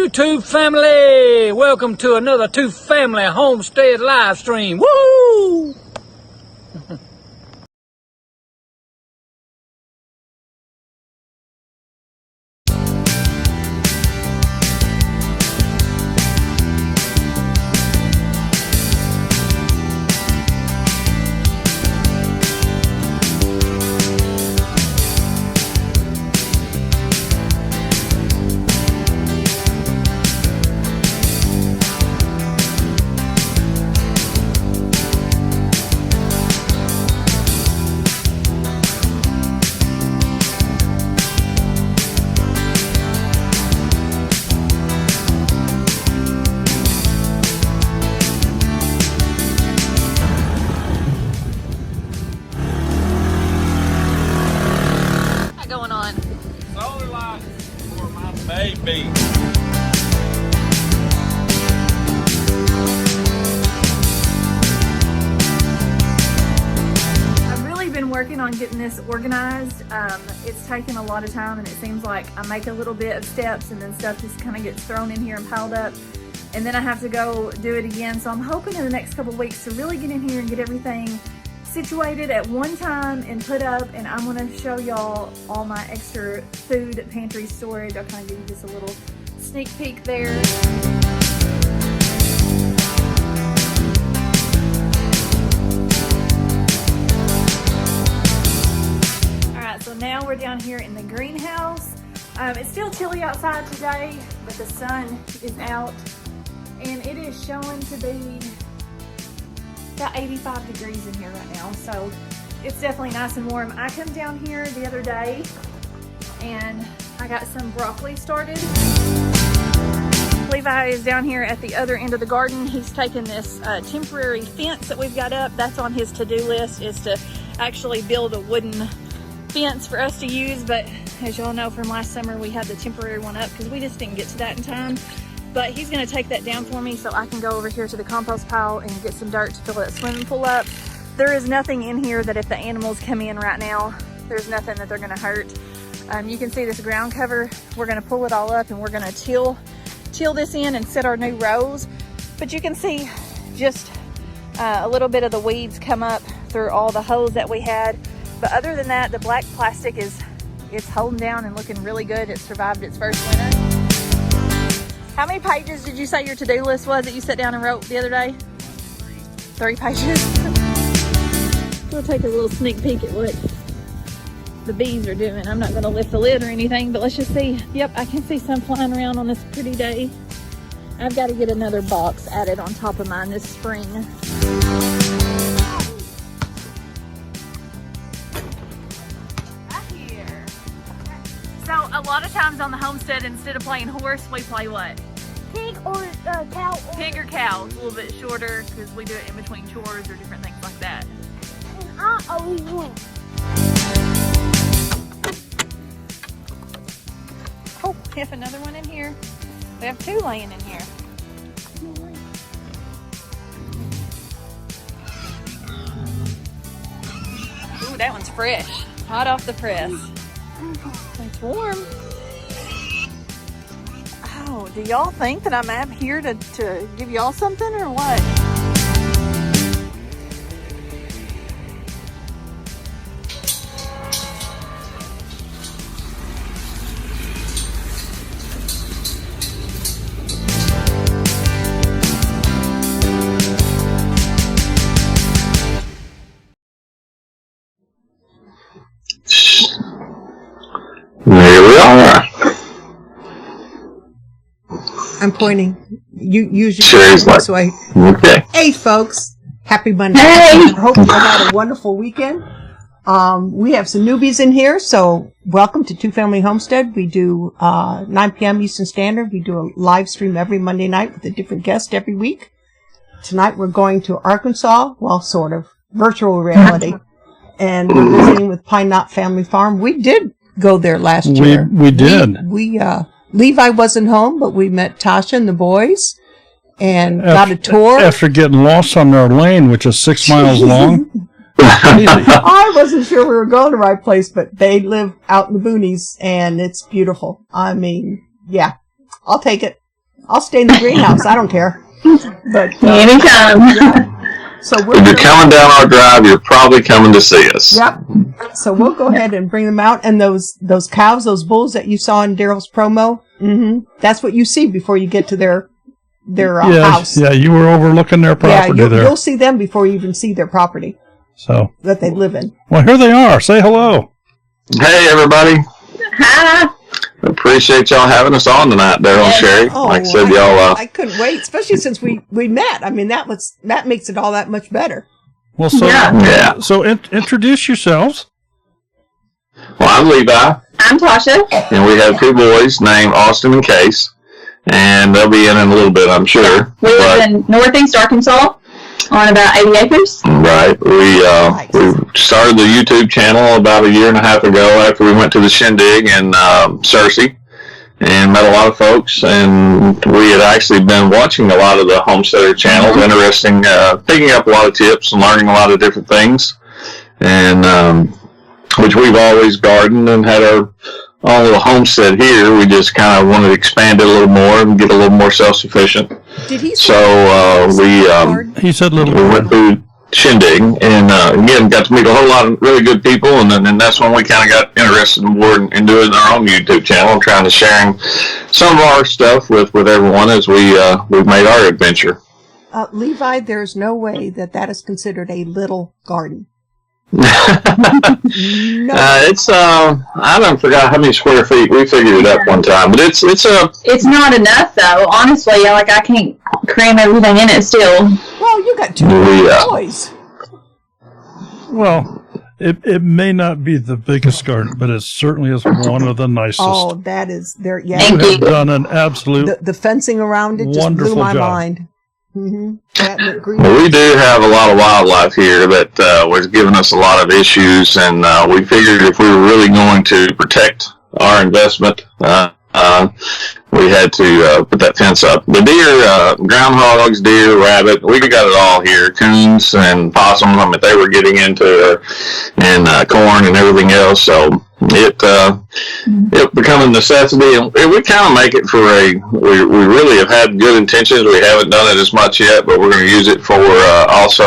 YouTube family, welcome to another Two Family Homestead live stream. Woo! Going on? Solar lights for my baby. I've really been working on getting this organized. It's taken a lot of time, and it seems like I make a little bit of steps and then stuff just kind of gets thrown in here and piled up, and then I have to go do it again. So I'm hoping in the next couple of weeks to really get in here and get everything situated at one time and put up, and I'm going to show y'all all my extra food pantry storage. I'll kind of give you just a little sneak peek there. Alright, so now we're down here in the greenhouse. It's still chilly outside today, but the sun is out, and it is showing to be about 85 degrees in here right now, so it's definitely nice and warm. I come down here the other day and I got some broccoli started. Levi is down here at the other end of the garden. He's taken this temporary fence that we've got up. That's on his to-do list, is to actually build a wooden fence for us to use, but as y'all know from last summer, we had the temporary one up because we just didn't get to that in time. But he's gonna take that down for me so I can go over here to the compost pile and get some dirt to fill that swimming pool up. There is nothing in here that if the animals come in right now, there's nothing that they're gonna hurt. You can see this ground cover. We're gonna pull it all up and we're gonna till this in and set our new rows. But you can see just a little bit of the weeds come up through all the holes that we had. But other than that, the black plastic it's holding down and looking really good. It survived its first winter. How many pages did you say your to-do list was that you sat down and wrote the other day? 3 pages. We'll take a little sneak peek at what the bees are doing. I'm not going to lift the lid or anything, but let's just see. Yep, I can see some flying around on this pretty day. I've got to get another box added on top of mine this spring. So a lot of times on the homestead, instead of playing horse, we play what? Pig or cow. Pig or cow. It's a little bit shorter because we do it in between chores or different things like that. And I always win. Oh, we have another one in here. We have 2 laying in here. Ooh, that one's fresh. Hot off the press. It's warm. Oh, do y'all think that I'm out here to give y'all something or what? There we are. I'm pointing. You use your Sherry's like, this way. okay. Hey, folks. Happy Monday. Hey. I hope you had a wonderful weekend. We have some newbies in here, so welcome to Two Family Homestead. We do 9 p.m. Eastern Standard. We do a live stream every Monday night with a different guest every week. Tonight we're going to Arkansas, well, sort of, virtual reality. And we're visiting with Pine Knot Family Farm. We did go there last year. We did. We Levi wasn't home, but we met Tasha and the boys and got a tour. After getting lost on their lane, which is 6 miles long. I wasn't sure we were going to the right place, but they live out in the boonies, and it's beautiful. I mean, yeah, I'll take it. I'll stay in the greenhouse. I don't care. But Anytime. yeah. So we're If you're coming down our drive, you're probably coming to see us. Yep. So we'll go ahead and bring them out. And those cows, those bulls that you saw in Daryl's promo, that's what you see before you get to their house. Yeah, you were overlooking their property there. You'll see them before you even see their property that they live in. Well, here they are. Say hello. Hey, everybody. Hi. Appreciate y'all having us on tonight, Daryl and Sherry. Like I said, y'all. I couldn't wait, especially since we met. I mean, that makes it all that much better. Well, so introduce yourselves. Well, I'm Levi. I'm Tasha. And we have 2 boys named Austin and Case. And they'll be in a little bit, I'm sure. We live in Northeast Arkansas on about 80 acres. Right. We started the YouTube channel about a year and a half ago after we went to the Shindig in Searcy and met a lot of folks. And we had actually been watching a lot of the homesteader channels, interesting, picking up a lot of tips and learning a lot of different things. And which we've always gardened and had our own little homestead here. We just kind of wanted to expand it a little more and get a little more self-sufficient. Did he? He said little. We went through Shindig and again got to meet a whole lot of really good people, and then that's when we kind of got interested more in doing our own YouTube channel and trying to sharing some of our stuff with everyone as we've made our adventure. Levi, there's no way that is considered a little garden. It's I don't forgot how many square feet. We figured it up one time, but it's not enough though. Honestly, I can't cram everything in it still. Well, you got 2 boys. Well, it may not be the biggest garden, but it certainly is one of the nicest. Oh, that is there. Yeah, Thank you you. have done an absolute the fencing around it just blew my job. mind. Well, we do have a lot of wildlife here that was giving us a lot of issues, and we figured if we were really going to protect our investment, we had to put that fence up. The deer, groundhogs, deer, rabbit, we got it all here. Coons and possums, I mean, they were getting into and corn and everything else, so it become a necessity, and we kind of make it for we really have had good intentions. We haven't done it as much yet, but we're going to use it for also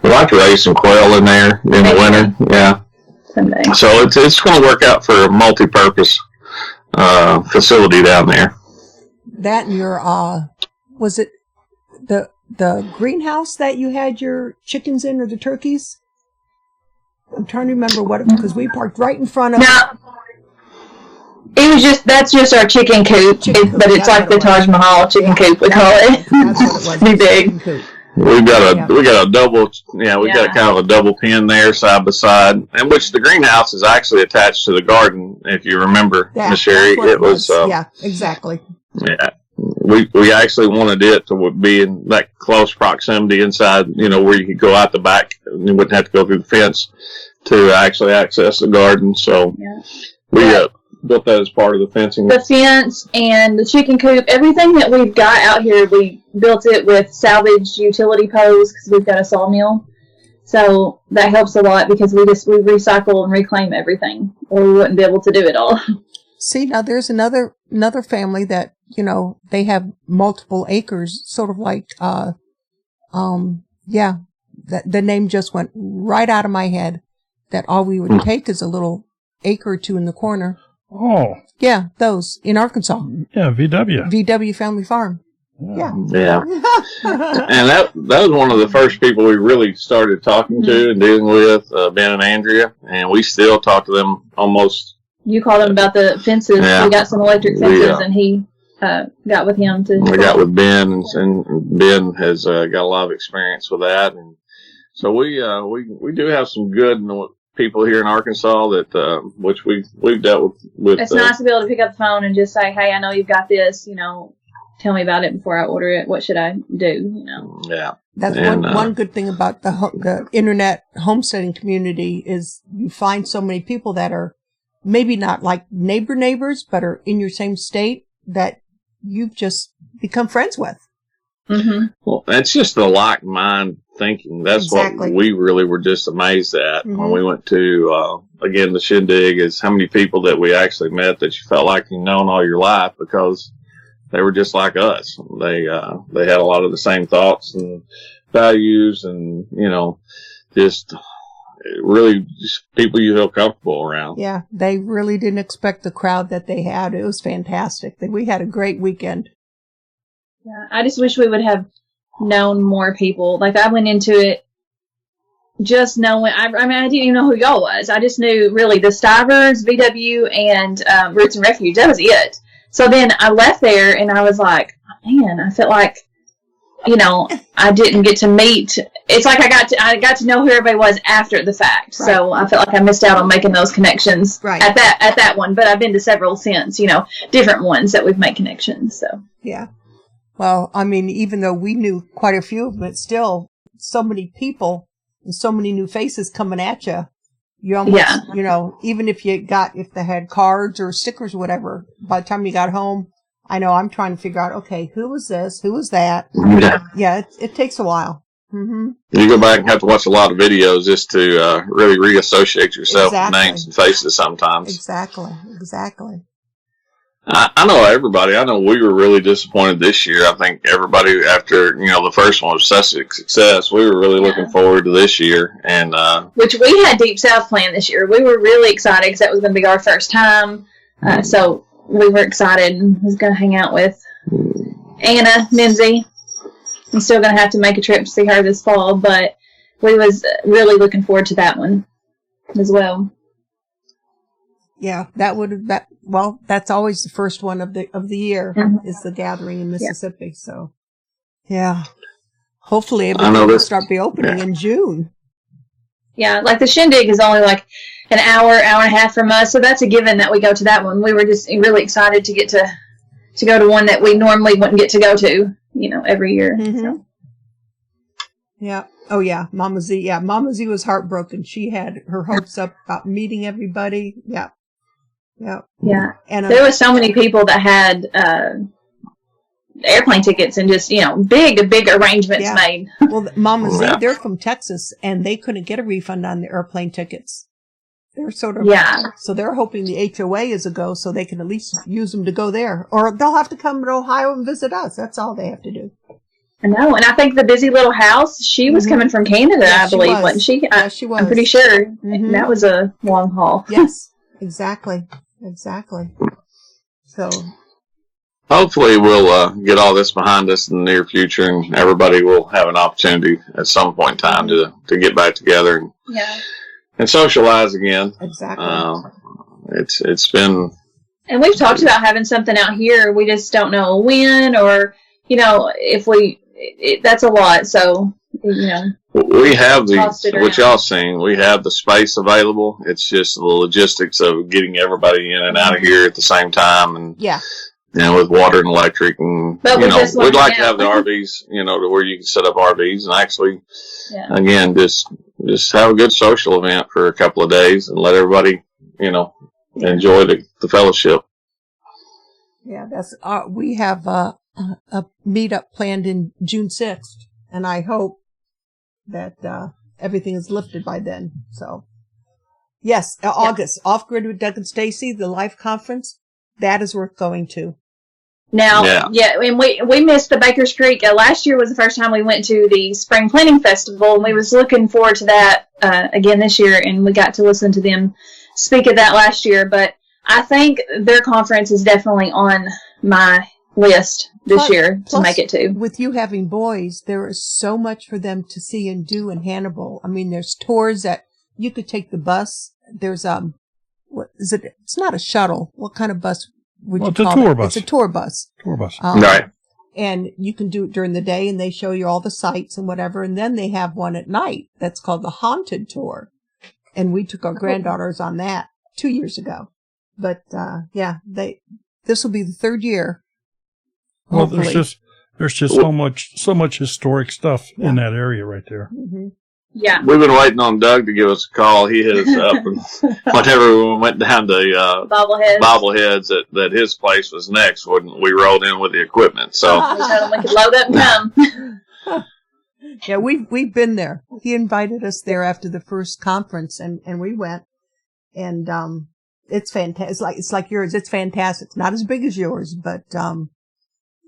we like to raise some quail in there in the winter. Yeah. Someday. So it's going to work out for a multi-purpose facility down there. That and your was it the greenhouse that you had your chickens in, or the turkeys? I'm trying to remember because we parked right in front of. No, it was that's just our chicken coop, but it's like the Taj Mahal chicken coop we call it. That's what it was. Pretty big. We got a double, got kind of a double pen there side by side, and which the greenhouse is actually attached to the garden. If you remember, Miss Sherry, it was. Yeah, exactly. Yeah, we actually wanted it to be in that close proximity inside, where you could go out the back and you wouldn't have to go through the fence to actually access the garden. So we built that as part of the fencing. The fence and the chicken coop, everything that we've got out here, we built it with salvaged utility poles because we've got a sawmill. So that helps a lot because we recycle and reclaim everything, or we wouldn't be able to do it all. See, now there's another family that, they have multiple acres, sort of like, that the name just went right out of my head, that all we would take is a little acre or 2 in the corner. Oh. Yeah, those in Arkansas. Yeah, VW. VW Family Farm. Yeah. And that was one of the first people we really started talking to and dealing with, Ben and Andrea, and we still talk to them almost. You called him about the fences. Yeah. We got some electric fences, and he got with him to. We got with Ben, and Ben has got a lot of experience with that, and so we do have some good people here in Arkansas that which we've dealt with. It's nice to be able to pick up the phone and just say, "Hey, I know you've got this. Tell me about it before I order it. What should I do?" Yeah. That's one good thing about the internet homesteading community is you find so many people that are maybe not like neighbors, but are in your same state that you've just become friends with. Mm-hmm. Well, that's just the like mind thinking. That's exactly what we really were just amazed at when we went to, again, the Shindig, is how many people that we actually met that you felt like you've known all your life, because they were just like us. They had a lot of the same thoughts and values, and just really just people you feel comfortable around. Yeah, they really didn't expect the crowd that they had. It was fantastic. We had a great weekend. Yeah, I just wish we would have known more people. Like, I went into it just knowing, I didn't even know who y'all was. I just knew really the Stivers, VW, and Roots and Refuge. That was it. So then I left there and I was like, man, I felt like, I didn't get to meet. It's like I got to know who everybody was after the fact. Right. So I felt like I missed out on making those connections at that one. But I've been to several since, different ones that we've made connections. So yeah. Well, I mean, even though we knew quite a few, but still so many people and so many new faces coming at you. You almost, even if they had cards or stickers or whatever, by the time you got home, I know I'm trying to figure out, okay, who was this? Who was that? Yeah, it takes a while. Mm-hmm. You go back and have to watch a lot of videos just to really reassociate yourself with names and faces sometimes. Exactly. I know everybody. I know we were really disappointed this year. I think everybody, after the first one was such a success, we were really looking forward to this year. And which we had Deep South planned this year. We were really excited because that was going to be our first time. So we were excited and was going to hang out with Anna Minzy. I'm still going to have to make a trip to see her this fall, but we was really looking forward to that one as well. Yeah, that's always the first one of the year is the gathering in Mississippi. Yeah. So, yeah, hopefully everything will start be opening in June. Yeah, like the Shindig is only like an hour and a half from us, so that's a given that we go to that one. We were just really excited to get to go to one that we normally wouldn't get to go to, every year. Mm-hmm. So. Yeah. Oh yeah, Mama Z. Yeah, Mama Z was heartbroken. She had her hopes up about meeting everybody. Yeah. Yeah. And there were so many people that had airplane tickets and just, big arrangements made. Well, Mama Z, they're from Texas, and they couldn't get a refund on the airplane tickets. They're sort of, so they're hoping the HOA is a go so they can at least use them to go there. Or they'll have to come to Ohio and visit us. That's all they have to do. I know, and I think the Busy Little House, she was coming from Canada, I believe, wasn't she? Yeah, she was. I'm pretty sure. That was a long haul. Yes, exactly. So hopefully we'll get all this behind us in the near future, and everybody will have an opportunity at some point in time to get back together and socialize again. Exactly. It's been. And we've talked about having something out here. We just don't know when, or if we. That's a lot. So we have what y'all seen. We have the space available. It's just the logistics of getting everybody in and out of here at the same time, and with water and electric, and we'd like to have the RVs, to where you can set up RVs and actually, again, just have a good social event for a couple of days and let everybody, enjoy the fellowship. Yeah, that's we have a meetup planned in June 6th, and I hope that everything is lifted by then. So, yes, August, Off Grid with Doug and Stacy, the live conference, that is worth going to. Now, and we missed the Baker's Creek. Last year was the first time we went to the Spring Planting Festival, and we was looking forward to that again this year, and we got to listen to them speak at that last year. But I think their conference is definitely on my list this year to make it to. With you having boys, there is so much for them to see and do in Hannibal. I mean, there's tours that you could take the bus. There's what is it? It's not a shuttle. What kind of bus would you call it? It's a tour bus. It's a tour bus. Right. And you can do it during the day, and they show you all the sights and whatever. And then they have one at night that's called the Haunted Tour. And we took our granddaughters on that 2 years ago. But this will be the third year. Well, there's just so much historic stuff in that area right there. Mm-hmm. Yeah, we've been waiting on Doug to give us a call. He hit us up, and whenever we went down to Bobbleheads, that his place was next when we rolled in with the equipment. So we told him we could load up and come. Yeah, we've been there. He invited us there after the first conference, and we went, and it's fantastic. It's like yours. It's fantastic. It's not as big as yours, but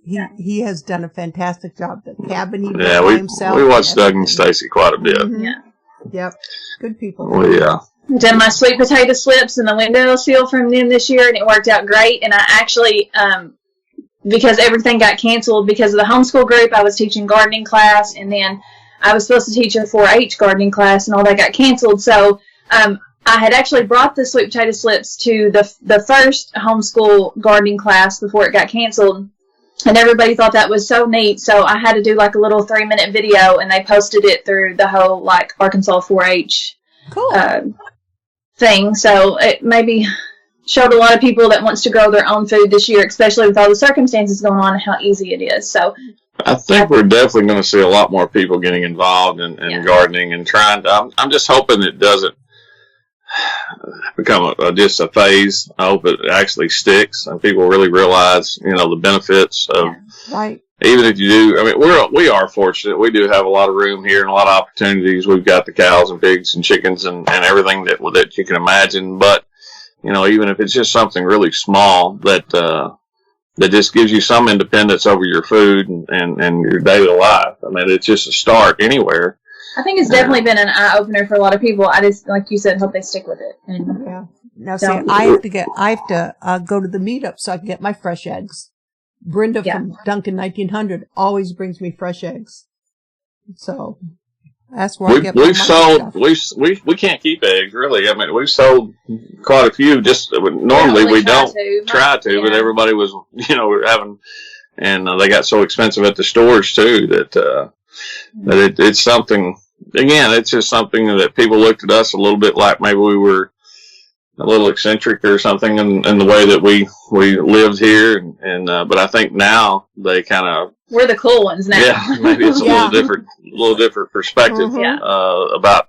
he has done a fantastic job. The cabin he built Yeah, by we himself. watched Doug and Stacy quite a bit. Mhm. Yeah. Yep. Good people. We Done my sweet potato slips in the window seal from them this year, and it worked out great. And I actually, because everything got canceled because of the homeschool group, I was teaching gardening class, and then I was supposed to teach a 4-H gardening class, and all that got canceled. So I had actually brought the sweet potato slips to the first homeschool gardening class before it got canceled, and everybody thought that was so neat. So I had to do like a little 3-minute video, and they posted it through the whole like Arkansas 4-H thing. So it maybe showed a lot of people that wants to grow their own food this year, especially with all the circumstances going on and how easy it is. So I think we're definitely going to see a lot more people getting involved in gardening and trying to. I'm just hoping it doesn't become just a phase. I hope it actually sticks and people really realize, the benefits of. Right. Even if you do, I mean, we are fortunate. We do have a lot of room here and a lot of opportunities. We've got the cows and pigs and chickens and everything that you can imagine. But, even if it's just something really small that just gives you some independence over your food and your daily life. I mean, it's just a start anywhere. I think it's definitely been an eye opener for a lot of people. I just, like you said, hope they stick with it. And Yeah. Now, see, I have to go to the meetup so I can get my fresh eggs. Brenda from Duncan 1900 always brings me fresh eggs. So that's where I get my stuff. We can't keep eggs really. I mean, we've sold quite a few. Just normally we don't try to, but everybody was, having, and they got so expensive at the stores too that it's something. Again, it's just something that people looked at us a little bit like maybe we were a little eccentric or something in the way that we lived here, but I think now they kind of we're the cool ones now. Yeah, maybe it's a little different perspective about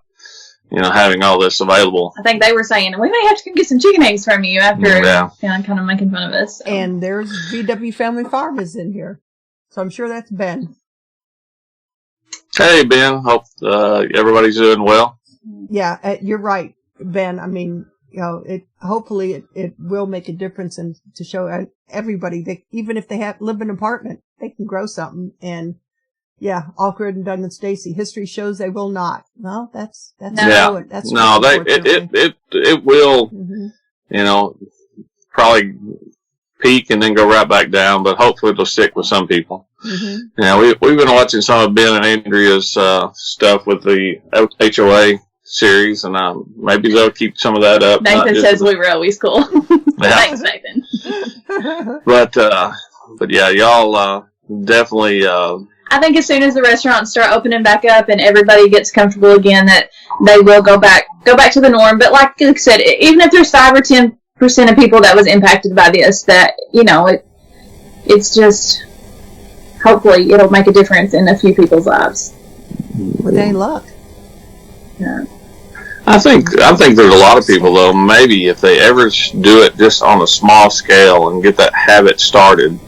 having all this available. I think they were saying we may have to get some chicken eggs from you after kind of making fun of us. So. And there's VW Family Farm is in here, so I'm sure that's Ben. Hey Ben, hope everybody's doing well. Yeah, you're right, Ben. I mean. Hopefully it will make a difference and to show everybody that even if they live in an apartment, they can grow something. And Alfred and Doug and Stacy, history shows they will not. No, that's no, it will, probably peak and then go right back down, but hopefully it'll stick with some people. Mm-hmm. We've been watching some of Ben and Andrea's stuff with the HOA series, and maybe they'll keep some of that up. Nathan says we were always cool. Thanks, Nathan. But yeah, y'all definitely. I think as soon as the restaurants start opening back up and everybody gets comfortable again, that they will go back to the norm. But like I said, even if there's 5 or 10% of people that was impacted by this, that it's just hopefully it'll make a difference in a few people's lives. With any luck. Yeah. I think there's a lot of people though, maybe if they ever do it just on a small scale and get that habit started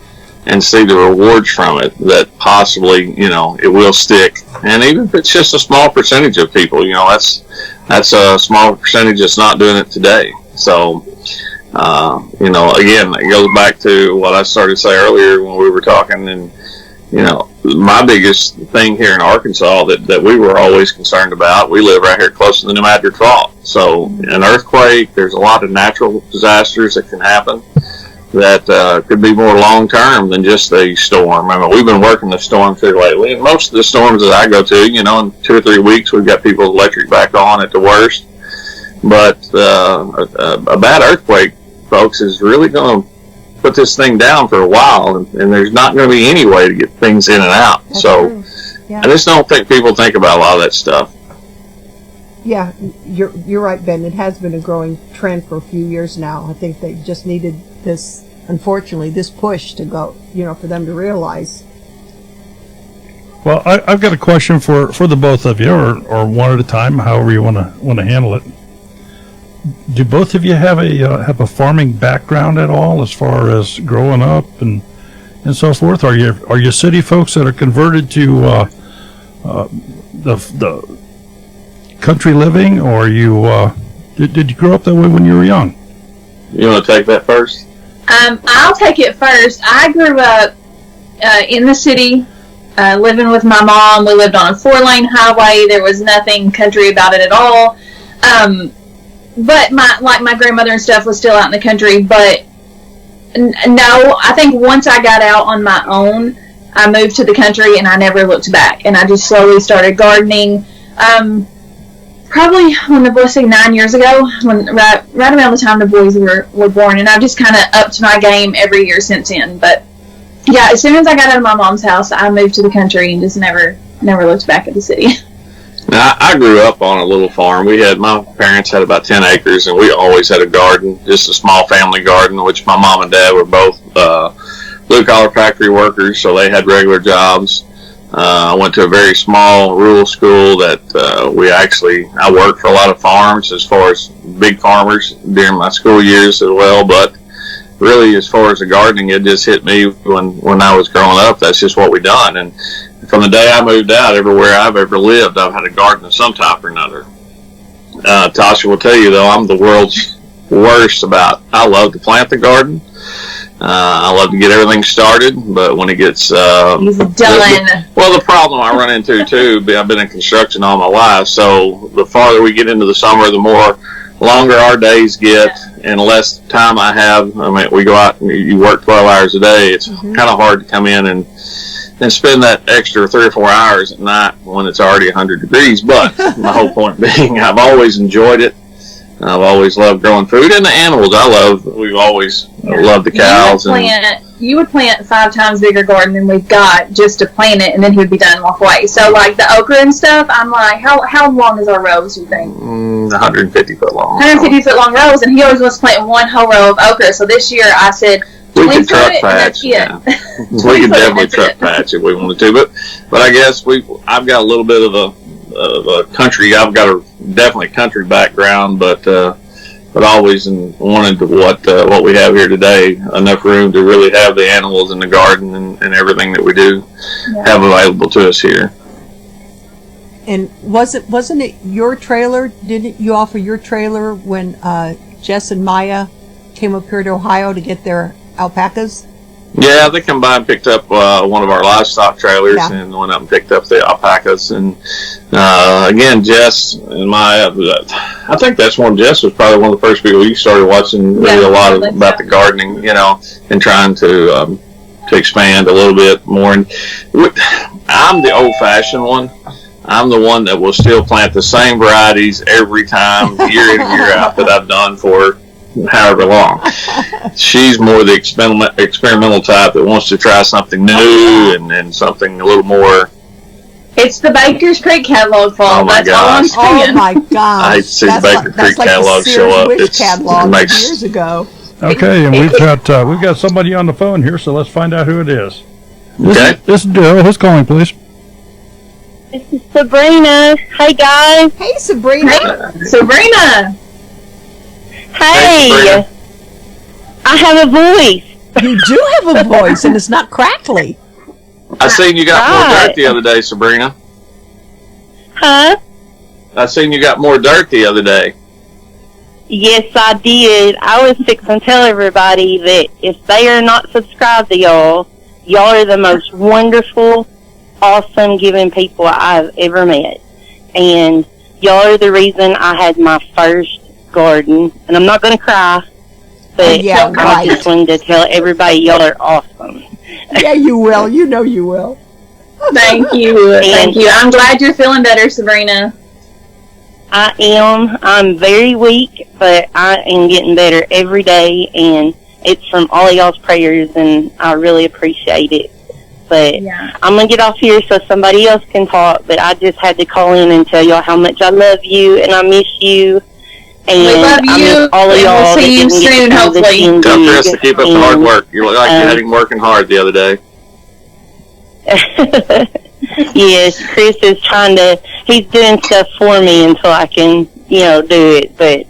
and see the rewards from it, that possibly, it will stick. And even if it's just a small percentage of people, that's a small percentage that's not doing it today. So, again, it goes back to what I started to say earlier when we were talking, and, my biggest thing here in Arkansas that we were always concerned about, we live right here close to the New Madrid Fault. So an earthquake, there's a lot of natural disasters that can happen that could be more long-term than just a storm. I mean, we've been working the storms here lately, and most of the storms that I go to, in 2 or 3 weeks, we've got people's electric back on at the worst. But a bad earthquake, folks, is really going to put this thing down for a while, and there's not going to be any way to get things in and out. That's so I just don't think people think about a lot of that stuff. Yeah, you're right, Ben. It has been a growing trend for a few years now. I think they just needed this, unfortunately, this push to go, for them to realize. Well, I've got a question for the both of you, or one at a time, however you want to handle it. Do both of you have a farming background at all, as far as growing up and so forth? Are you city folks that are converted to the country living, or did you grow up that way when you were young? You want to take that first? I'll take it first. I grew up in the city, living with my mom. We lived on a 4-lane highway. There was nothing country about it at all. But my grandmother and stuff was still out in the country. But no, I think once I got out on my own, I moved to the country and I never looked back. And I just slowly started gardening. Probably, let's say 9 years ago, right around the time the boys were born. And I've just kind of upped my game every year since then. But yeah, as soon as I got out of my mom's house, I moved to the country and just never looked back at the city. Now, I grew up on a little farm. My parents had about 10 acres, and we always had a garden, just a small family garden, which my mom and dad were both blue-collar factory workers, so they had regular jobs. I went to a very small rural school that I worked for a lot of farms as far as big farmers during my school years as well, but really as far as the gardening, it just hit me when I was growing up. That's just what we done. And from the day I moved out, everywhere I've ever lived, I've had a garden of some type or another. Tasha will tell you, though, I'm the world's worst about, I love to plant the garden. I love to get everything started, but when it gets... He's done. The problem I run into, too, I've been in construction all my life, so the farther we get into the summer, the longer our days get, and the less time I have. I mean, we go out and you work 12 hours a day. It's kind of hard to come in and spend that extra 3 or 4 hours at night when it's already 100 degrees. But my whole point being, I've always enjoyed it. I've always loved growing food, and the animals we've always loved the cows. You would plant 5 times bigger garden than we've got just to plant it, and then he would be done and walk away. So, like the okra and stuff, I'm like, how long is our rows, you think? 150 foot long. 150 foot long rows, and he always wants to plant one whole row of okra. So this year I said, we could truck patch. Yeah. We could definitely truck patch if we wanted to, but I guess I've got a little bit of a country. I've got a definitely country background, but always wanted what we have here today, enough room to really have the animals in the garden and everything that we do have available to us here. And wasn't it your trailer? Didn't you offer your trailer when Jess and Maya came up here to Ohio to get their alpacas? Yeah, they come by and picked up one of our livestock trailers and went up and picked up the alpacas. And again, Jess and Maya, I think Jess was probably one of the first people you started watching really a lot about the gardening, and trying to expand a little bit more. And I'm the old-fashioned one. I'm the one that will still plant the same varieties every time, year in and year out, that I've done for however long. She's more the experimental type that wants to try something new and something a little more. It's the Baker's Creek catalog fall. Oh my That's all I'm gosh. saying. Oh my gosh! I hate to see the Baker Creek catalog show up. It's catalog years ago. Okay, and we've got somebody on the phone here, so let's find out who it is. This is Daryl. Who's calling, please? This is Sabrina. Hey, guys. Hey, Sabrina. Hey, Sabrina. Hey. I have a voice. You do have a voice, and it's not crackly. I seen you got more dirt the other day, Sabrina. Huh? I seen you got more dirt the other day. Yes, I did. I was fixing to tell everybody that if they are not subscribed to y'all are the most wonderful, awesome giving people I've ever met. And y'all are the reason I had my first garden. And I'm not going to cry, but I just wanted to tell everybody y'all are awesome. Yeah, you will. You know you will. Thank you. Thank you. I'm glad you're feeling better, Sabrina. I am. I'm very weak, but I am getting better every day, and it's from all of y'all's prayers, and I really appreciate it. But I'm going to get off here so somebody else can talk, but I just had to call in and tell y'all how much I love you, and I miss you. And we love you. I miss all of y'all. We'll see you soon, hopefully. Tell Chris to keep up the hard work. You look like you had him working hard the other day. Yes, Chris is he's doing stuff for me until I can, do it. But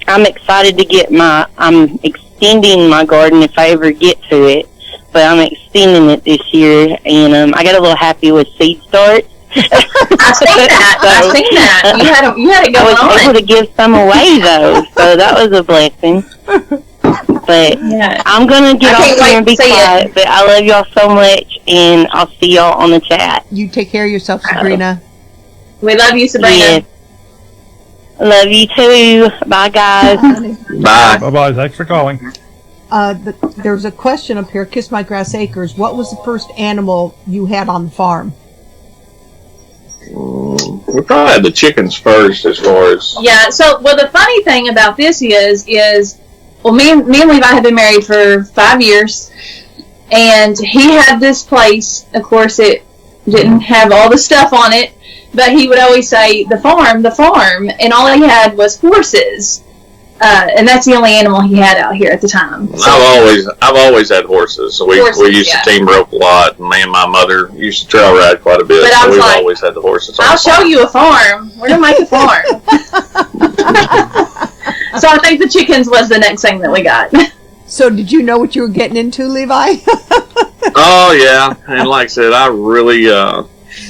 I'm excited to get I'm extending my garden if I ever get to it. But I'm extending it this year, and I got a little happy with seed starts. I've seen that. You had it going on. I was able to give some away, though, so that was a blessing. But Yeah. I'm going to get I off can't here wait and be to see it. quiet. But I love y'all so much, and I'll see y'all on the chat. You take care of yourself, Sabrina. We love you, Sabrina. Yes. Love you too. Bye, guys. Bye. Bye-bye. Thanks for calling. There's a question up here. Kiss My Grass Acres. What was the first animal you had on the farm? We probably had the chickens first as far as. Yeah, so, well, the funny thing about this is well, me and Levi had been married for 5 years, and he had this place. Of course, it didn't have all the stuff on it, but he would always say, the farm, and all he had was horses. And that's the only animal he had out here at the time. So, I've always had horses, so we used to team rope a lot. And me and my mother used to trail ride quite a bit. But so we've like, always had the horses. I'll show you a farm. We're gonna make a farm. So I think the chickens was the next thing that we got. So did you know what you were getting into, Levi? Oh yeah, and like I said, I really.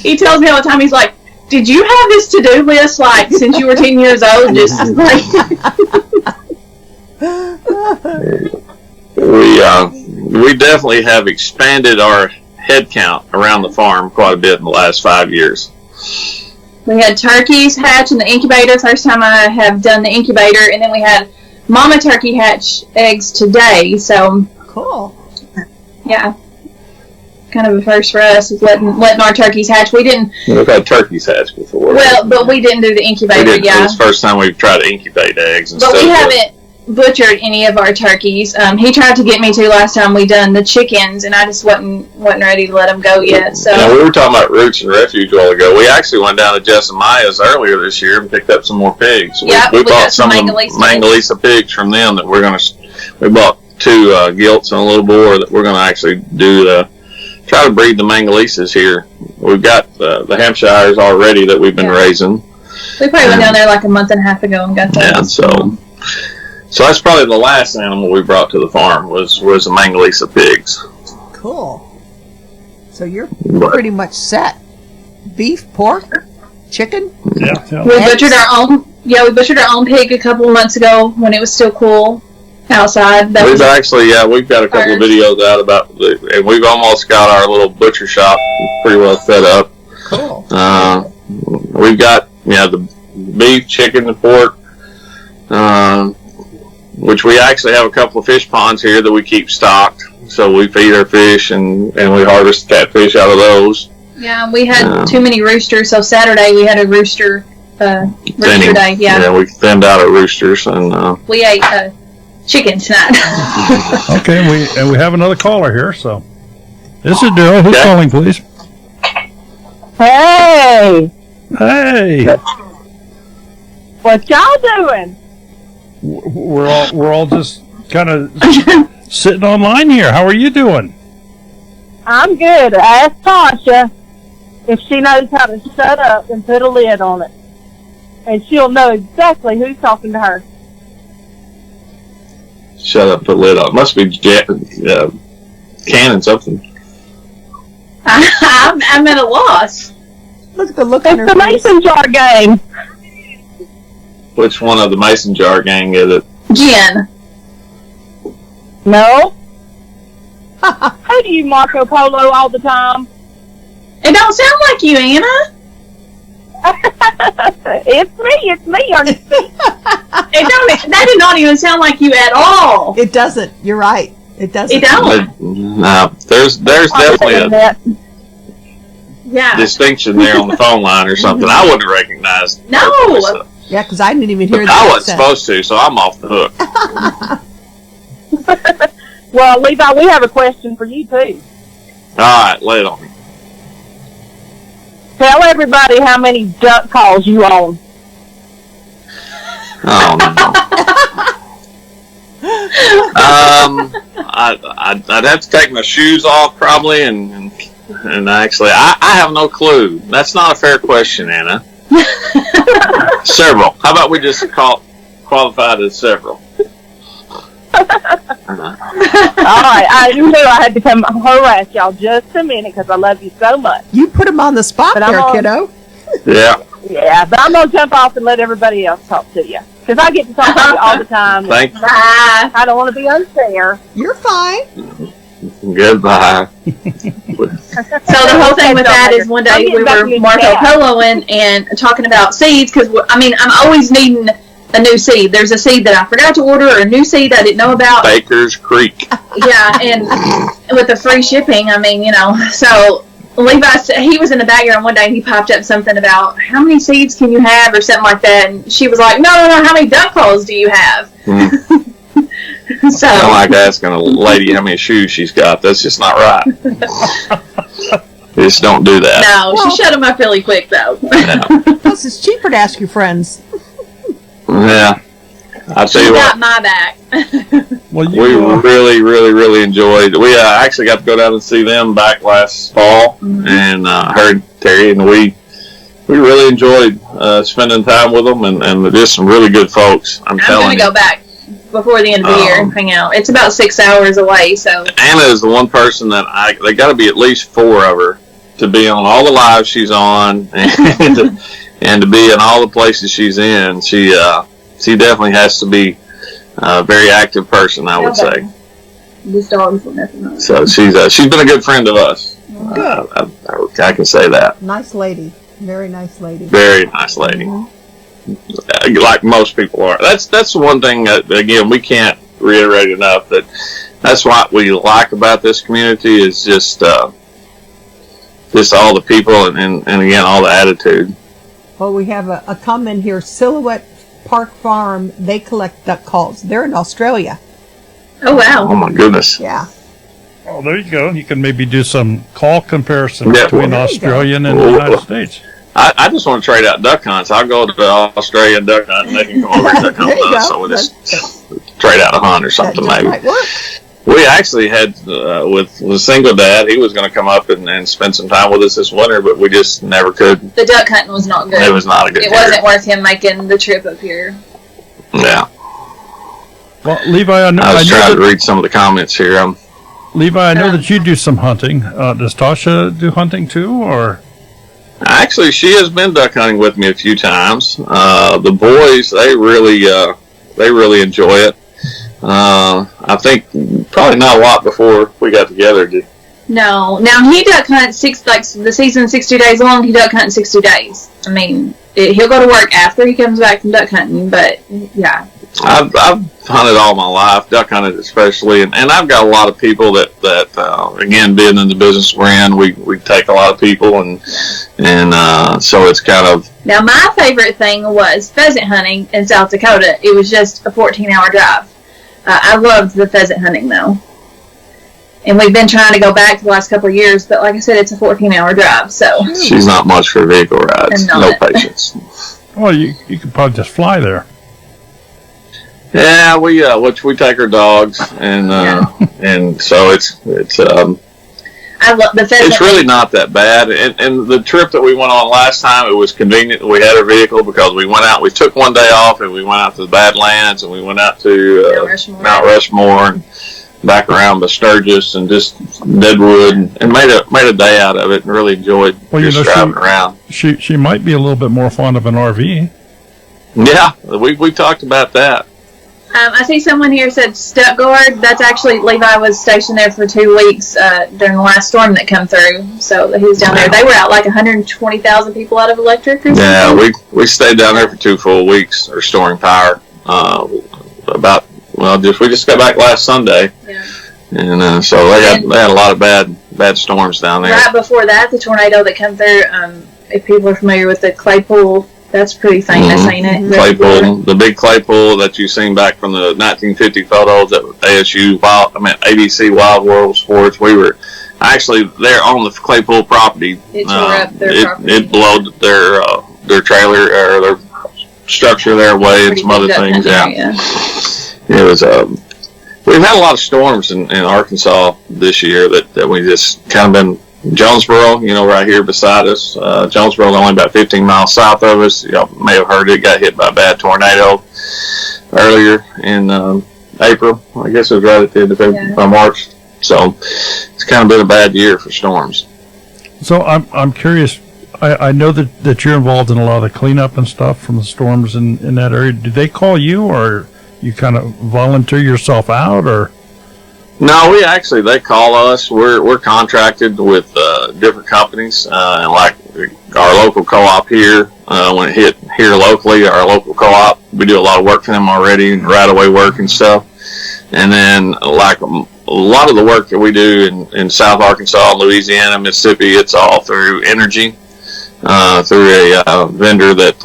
He tells me all the time. He's like, "Did you have this to-do list like since you were 10 years old?" Just like. We definitely have expanded our head count around the farm quite a bit in the last 5 years. We had turkeys hatch in the incubator. First time I have done the incubator, and then we had mama turkey hatch eggs today. So cool. Yeah, kind of a first for us is letting our turkeys hatch. We've had turkeys hatch before. Well, but we didn't do the incubator. It's the first time we've tried to incubate eggs and but stuff. We haven't butchered any of our turkeys. He tried to get me to last time we done the chickens, and I just wasn't ready to let them go yet. So we were talking about Roots and Refuge a while ago. We actually went down to Jess and Maya's earlier this year and picked up some more pigs. We bought some Mangalisa pigs from them that we bought 2 gilts and a little boar that we're going to actually try to breed the Mangalisas here. We've got the Hampshires already that we've been raising. We probably went down there like a month and a half ago and got those. Yeah, so that's probably the last animal we brought to the farm was the Mangalisa pigs. Cool. So you're pretty much set. Beef, pork, chicken. Yeah. We butchered our own. Yeah, we butchered our own pig a couple of months ago when it was still cool outside. We've got a couple of videos out about and we've almost got our little butcher shop pretty well set up. Cool. We've got the beef, chicken, and pork. Which we actually have a couple of fish ponds here that we keep stocked. So we feed our fish and we harvest catfish out of those. Yeah, we had too many roosters, so Saturday we had a rooster day. Yeah, we thinned out our roosters and we ate chicken tonight. Okay, we have another caller here. So this is Daryl. Who's calling, please? Hey, what y'all doing? We're all just kind of sitting online here. How are you doing? I'm good. Ask Tasha if she knows how to shut up and put a lid on it, and she'll know exactly who's talking to her. Shut up, put lid on. It must be canning something. I'm at a loss. Look at the look on her face. It's the mason jar game. Which one of the mason jar gang is it? Jen. No. How do you Marco Polo all the time? It don't sound like you, Anna. It's me, Ernestine. That did not even sound like you at all. It doesn't. You're right. It doesn't. It don't. No, there's definitely a distinction there on the phone line or something. I wouldn't recognize. No. Yeah, because I didn't even hear that. I wasn't supposed to, so I'm off the hook. Well, Levi, we have a question for you, too. All right, lay it on me. Tell everybody how many duck calls you own. Oh, no. I'd have to take my shoes off probably, and actually, I have no clue. That's not a fair question, Anna. Several. How about we just qualified as several? All right, I knew I had to come harass y'all just a minute because I love you so much. You put him on the spot there, kiddo. Yeah. Yeah, but I'm going to jump off and let everybody else talk to you. Because I get to talk to you all the time. Thank you. Bye. I don't want to be unfair. You're fine. Goodbye. So the whole thing with that is one day we were Marco Poloing and talking about seeds because, I mean, I'm always needing a new seed. There's a seed that I forgot to order or a new seed I didn't know about. Baker's Creek. Yeah, and with the free shipping, I mean, you know, so Levi, he was in the background one day and he popped up something about how many seeds can you have or something like that. And she was like, no, how many duck calls do you have? So I don't like asking a lady how many shoes she's got. That's just not right. Just don't do that. No, she shut them up really quick, though. Plus, it's cheaper to ask your friends. Yeah. I'll tell She you got what. my back. Well, We really enjoyed. We actually got to go down and see them back last fall, and heard Terry, and we really enjoyed spending time with them, and they're just some really good folks. I'm telling going you. to go back before the end of the year and hang out. It's about 6 hours away, so. Anna is the one person that they got to be at least 4 of her to be on all the lives she's on, and to be in all the places she's in. She definitely has to be a very active person, I would say. This dog's nothing else. So she's been a good friend of us. I can say that. Nice lady. Very nice lady. Very nice lady. Like most people are. That's one thing that, again, we can't reiterate enough, that's what we like about this community is just all the people and again, all the attitude. Well, we have a comment here. Silhouette Park Farm, they collect duck calls. They're in Australia. Oh, wow. Oh, my goodness. Yeah. Oh, there you go. You can maybe do some call comparison Yeah, between there you Australia and the United States. I just want to trade out duck hunts. I'll go to the Australian duck hunt and they can come over and duck hunt There you with us. go. So we'll just trade out a hunt or That something just maybe. might work. We actually had, with the single dad, he was going to come up and spend some time with us this winter, but we just never could. The duck hunting was not good. It was not a good It year. wasn't worth him making the trip up here. Yeah. Well, Levi, I was I trying know to read some of the comments here. Levi, I know that you do some hunting. Does Tasha do hunting too, or? Actually, she has been duck hunting with me a few times. The boys, they really enjoy it. I think probably not a lot before we got together. No. Now, he duck hunts the season's 60 days long, he duck hunts 60 days. I mean, he'll go to work after he comes back from duck hunting, but yeah. I've hunted all my life, duck hunted especially, and I've got a lot of people that again, being in the business we're in, we take a lot of people, and so it's kind of. Now, my favorite thing was pheasant hunting in South Dakota. It was just a 14-hour drive. I loved the pheasant hunting, though. And we've been trying to go back the last couple of years, but like I said, it's a 14-hour drive, so. She's not much for vehicle rides. No patience. Well, you could probably just fly there. Yeah, we take our dogs, and so it's I love the pheasant. It's really not that bad. And the trip that we went on last time, it was convenient. We had our vehicle because we went out. We took one day off, and we went out to the Badlands, and we went out to Mount Rushmore, and back around the Sturgis, and just Deadwood, and made a day out of it, and really enjoyed just driving around. She might be a little bit more fond of an RV. Yeah, we talked about that. I see someone here said Stuttgart. That's actually, Levi was stationed there for 2 weeks during the last storm that come through. So he was down there. They were out like 120,000 people out of electric or something. Yeah, we stayed down there for 2 full weeks, restoring power. We just got back last Sunday. Yeah. And so they had a lot of bad storms down there. Right before that, the tornado that come through, if people are familiar with the Claypool, that's pretty famous, ain't it? Claypool, the big Claypool that you've seen back from the 1950 photos at ASU, ABC Wild World Sports. We were actually there on the Claypool property. It tore up their property. It blowed their trailer or their structure there away and some other things. Yeah. It was. We've had a lot of storms in Arkansas this year that we just kind of been. Jonesboro, right here beside us. Jonesboro is only about 15 miles south of us. Y'all may have heard it got hit by a bad tornado earlier in April. I guess it was right at the end of March. So it's kind of been a bad year for storms. So I'm curious. I know that you're involved in a lot of the cleanup and stuff from the storms in that area. Do they call you, or you kind of volunteer yourself out, or? No, they call us. We're contracted with different companies, and like our local co-op here. When it hit here locally, our local co-op, we do a lot of work for them already, right-of-way work and stuff. And then, like a lot of the work that we do in South Arkansas, Louisiana, Mississippi, it's all through energy, through a vendor that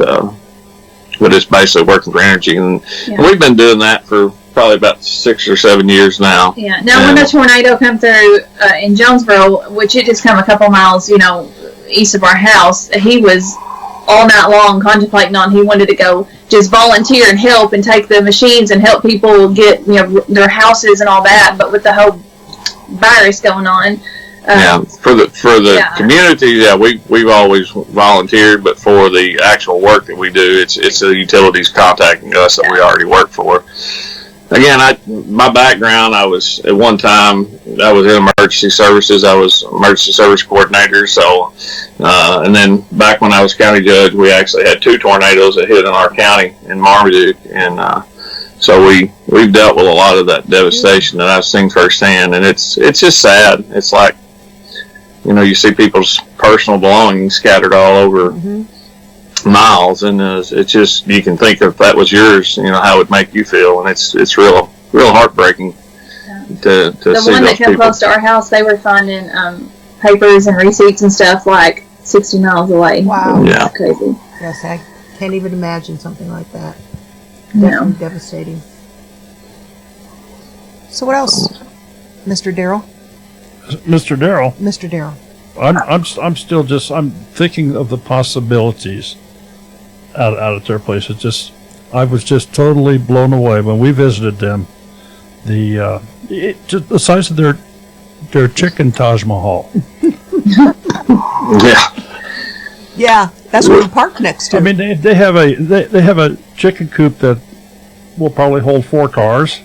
is basically working for energy. And we've been doing that for probably about 6 or 7 years now. Yeah. Now, when the tornado come through in Jonesboro, which it just come a couple miles, east of our house, he was all night long contemplating on he wanted to go just volunteer and help and take the machines and help people get their houses and all that. But with the whole virus going on, for the community, we've always volunteered, but for the actual work that we do, it's the utilities contacting us that we already work for. Again, my background, I was at one time, I was in emergency services. I was emergency service coordinator. So, and then back when I was county judge, we actually had 2 tornadoes that hit in our county in Marmaduke. And so we've dealt with a lot of that devastation that I've seen firsthand. And it's just sad. It's like, you see people's personal belongings scattered all over miles, and it's just, you can think if that was yours, how it would make you feel, and it's real heartbraking to the see one those that came people. close to our house, they were finding papers and receipts and stuff like 60 miles away. Wow. Yeah. Crazy. Yes, I can't even imagine something like that. No. Definitely devastating. So what else, Mr. Darrell? Mr. Darrell. Mr. Darrell. I'm still I'm thinking of the possibilities out at their place. I was just totally blown away when we visited them. Just the size of their chicken Taj Mahal. Yeah, that's what we parked next to. I mean, they have a chicken coop that will probably hold 4 cars.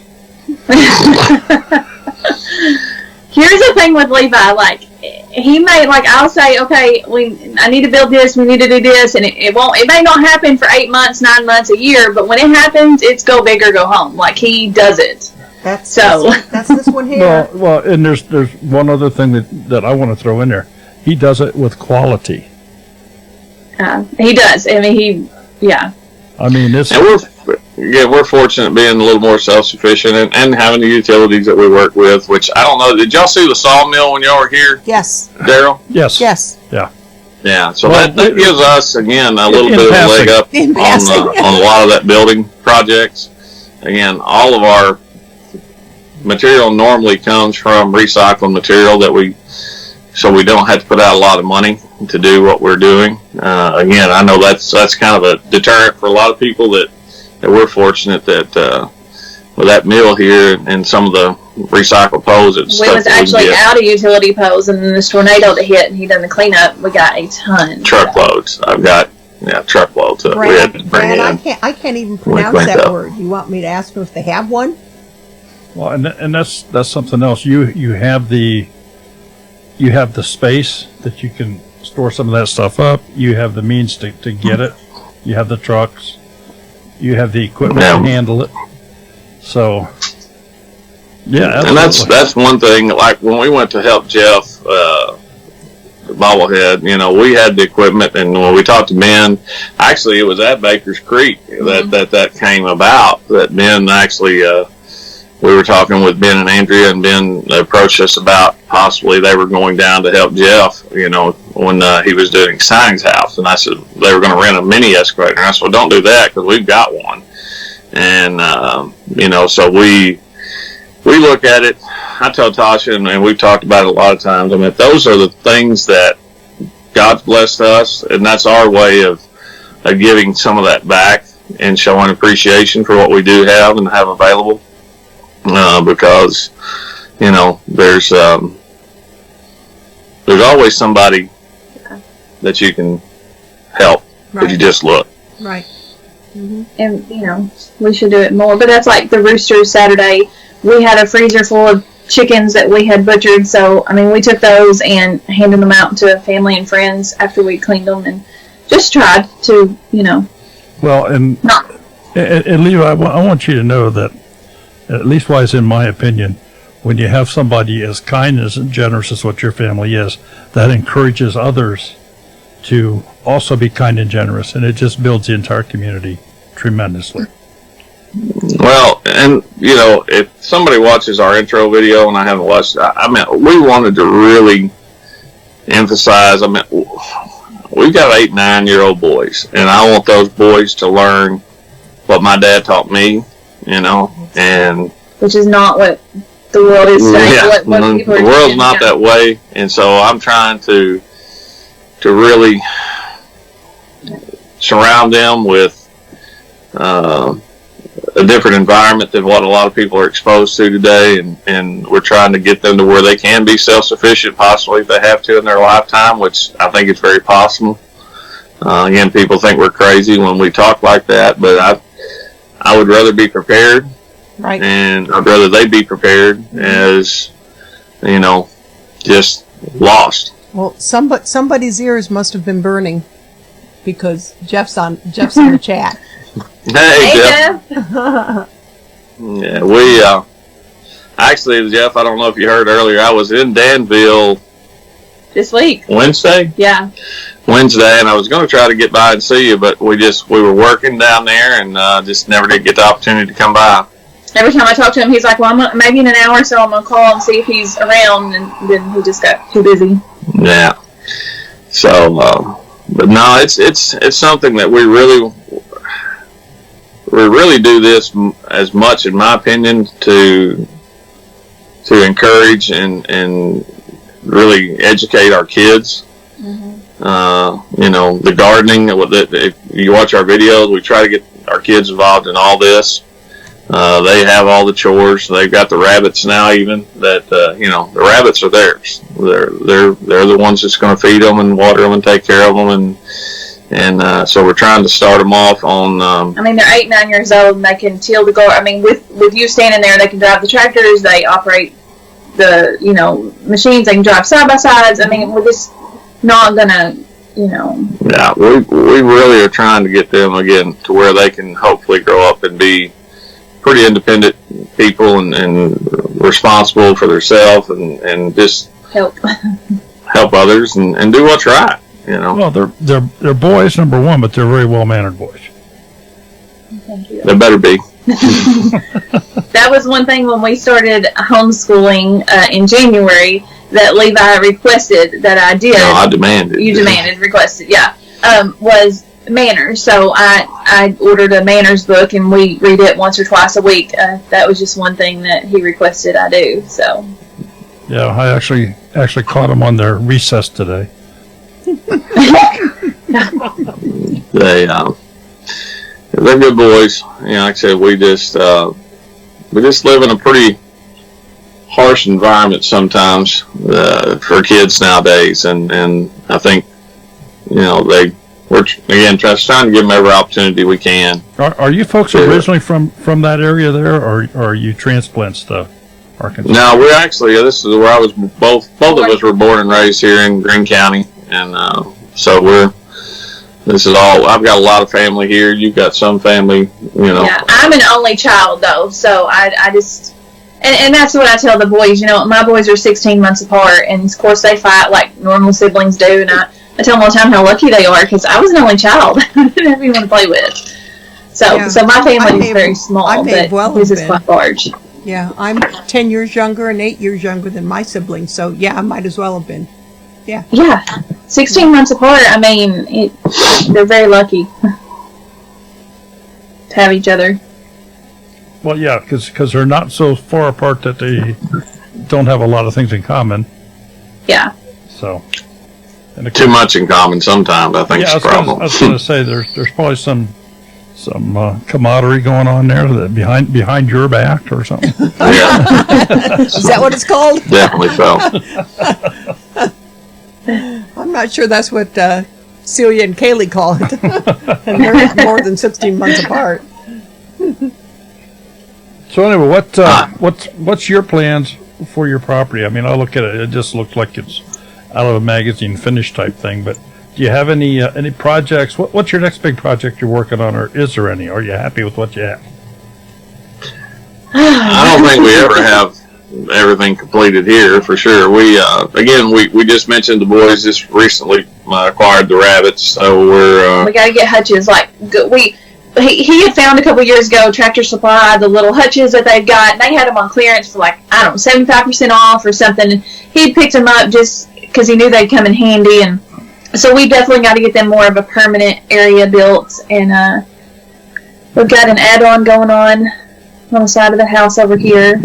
Here's the thing with Levi, like, he may, like, I'll say, okay, I need to build this, we need to do this, and it may not happen for 8 months, 9 months, a year, but when it happens, it's go big or go home. Like, he does it. That's this one here. Well, and there's one other thing that I want to throw in there. He does it with quality. He does. I mean, I mean, this. And we're fortunate being a little more self-sufficient and having the utilities that we work with, which I don't know. Did y'all see the sawmill when y'all were here? Yes. Darrell? Yes. Yeah. Yeah. So that gives us, again, a little bit of a leg up on a lot of that building projects. Again, all of our material normally comes from recycled material so we don't have to put out a lot of money to do what we're doing. Again, I know that's kind of a deterrent for a lot of people that we're fortunate that with that mill here and some of the recycled poles. We was actually out of utility poles, and then this tornado that hit and he done the cleanup, we got a ton. Truckloads. I've got truckloads that we had to bring in. I can't even pronounce that word. You want me to ask them if they have one? Well, and that's something else. You have the space that you can store some of that stuff up. You have the means to get it. You have the trucks. You have the equipment to handle it. So, yeah, absolutely. And that's one thing. Like when we went to help Jeff, the bobblehead, we had the equipment, and when we talked to Ben, actually it was at Baker's Creek that came about. That Ben actually, we were talking with Ben and Andrea, and Ben approached us about possibly they were going down to help Jeff, when he was doing Stein's house. And I said they were going to rent a mini excavator. And I said, well, don't do that because we've got one. And, so we look at it. I tell Tasha, and we've talked about it a lot of times, I mean, those are the things that God's blessed us, and that's our way of giving some of that back and showing appreciation for what we do have and have available. Because, there's always somebody that you can help if you just look. Right. Mm-hmm. And, we should do it more. But that's like the Roosters Saturday. We had a freezer full of chickens that we had butchered. So, I mean, we took those and handed them out to family and friends after we cleaned them, and just tried to, Well, and Levi, I want you to know that, at least wise in my opinion, when you have somebody as kind and generous as what your family is, that encourages others to also be kind and generous, and it just builds the entire community tremendously. Well, and if somebody watches our intro video and I haven't watched, I mean, we wanted to really emphasize. I mean, we've got 8, 9-year-old boys, and I want those boys to learn what my dad taught me. And which is not what the world is today. Yeah, what people are the world's doing. not that way, and so I'm trying to really surround them with a different environment than what a lot of people are exposed to today, and we're trying to get them to where they can be self-sufficient, possibly if they have to in their lifetime, which I think is very possible. Again, people think we're crazy when we talk like that, but I would rather be prepared, Right. and I'd rather they be prepared as, just lost. Well, somebody's ears must have been burning because Jeff's in the chat. Hey, Jeff. Jeff. Yeah, we actually, Jeff, I don't know if you heard earlier, I was in Danville This week. Wednesday, Yeah. and I was going to try to get by and see you, but we were working down there and just never did get the opportunity to come by. Every time I talk to him, he's like, well, maybe in an hour or so I'm going to call and see if he's around, and then he just got too busy. Yeah. So, but no, it's something that we really do this as much, in my opinion, to encourage and really educate our kids. Mm-hmm. The gardening. If you watch our videos, we try to get our kids involved in all this. They have all the chores. They've got the rabbits now, even that the rabbits are theirs. They're the ones that's going to feed them and water them and take care of them, and so we're trying to start them off on. I mean, they're 8, 9 years old, and they can till the garden. I mean, with you standing there, they can drive the tractors. They operate the machines. They can drive side by sides. I mean, we're just not gonna. Yeah, we really are trying to get them again to where they can hopefully grow up and be pretty independent people and responsible for themselves and just help others and do what's right. Well, they're boys, number one, but they're very well-mannered boys. Thank you. They better be. That was one thing when we started homeschooling in January that Levi requested that I did. No, I demanded. You demanded, requested, yeah. Was manners. So I ordered a manners book, and we read it once or twice a week. That was just one thing that he requested I do. So. Yeah, I actually caught them on their recess today. They're good boys. Like I said, we just live in a pretty harsh environment sometimes for kids nowadays, and I think we're again just trying to give them every opportunity we can. Are you folks originally from that area there, or are you transplants to Arkansas? No, we're actually, this is where I was. Both of us were born and raised here in Greene County, and so this is all. I've got a lot of family here. You've got some family, Yeah, I'm an only child though, so I just. And that's what I tell the boys. My boys are 16 months apart, and of course they fight like normal siblings do. And I tell them all the time how lucky they are because I was an only child. I didn't have anyone to play with. So my family is very small, but his is quite large. Yeah, I'm 10 years younger and 8 years younger than my siblings. So yeah, I might as well have been. Yeah. Yeah, 16 months apart. I mean, they're very lucky to have each other. Well, yeah, because they're not so far apart that they don't have a lot of things in common. Yeah. So. Too much in common sometimes, I think, is the problem. I was going to say there's probably some camaraderie going on there that behind your back or something. Yeah. Is that what it's called? Definitely so. I'm not sure that's what Celia and Kaylee call it. And they're more than 16 months apart. So anyway, what's your plans for your property? I mean, I look at it; it just looks like it's out of a magazine finish type thing. But do you have any projects? What's your next big project you're working on, or is there any? Are you happy with what you have? I don't think we ever have everything completed here for sure. We just mentioned the boys just recently acquired the rabbits, so we got to get hutches. Like he had found a couple years ago, Tractor Supply, the little hutches that they've got. They had them on clearance for 75% off or something. And he picked them up just because he knew they'd come in handy, and so we definitely got to get them more of a permanent area built. And we've got an add-on going on the side of the house over here.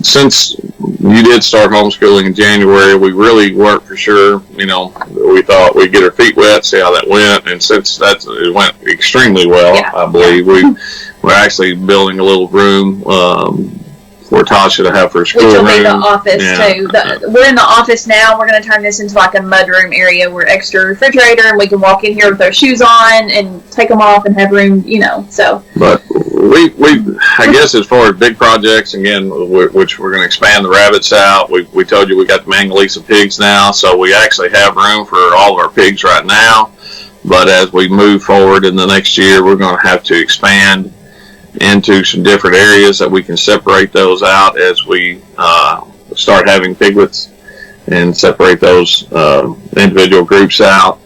Since you did start homeschooling in January, we really weren't for sure. We thought we'd get our feet wet, see how that went, and since it went extremely well, I believe we're actually building a little room for Tasha to have her school room. Which will be the office too. We're in the office now. We're going to turn this into like a mudroom area where extra refrigerator, and we can walk in here with our shoes on and take them off and have room. So. But I guess as far as big projects, again, which we're going to expand the rabbits out. We told you we got the Mangalisa pigs now, so we actually have room for all of our pigs right now. But as we move forward in the next year, we're going to have to expand into some different areas that we can separate those out as we start having piglets and separate those individual groups out.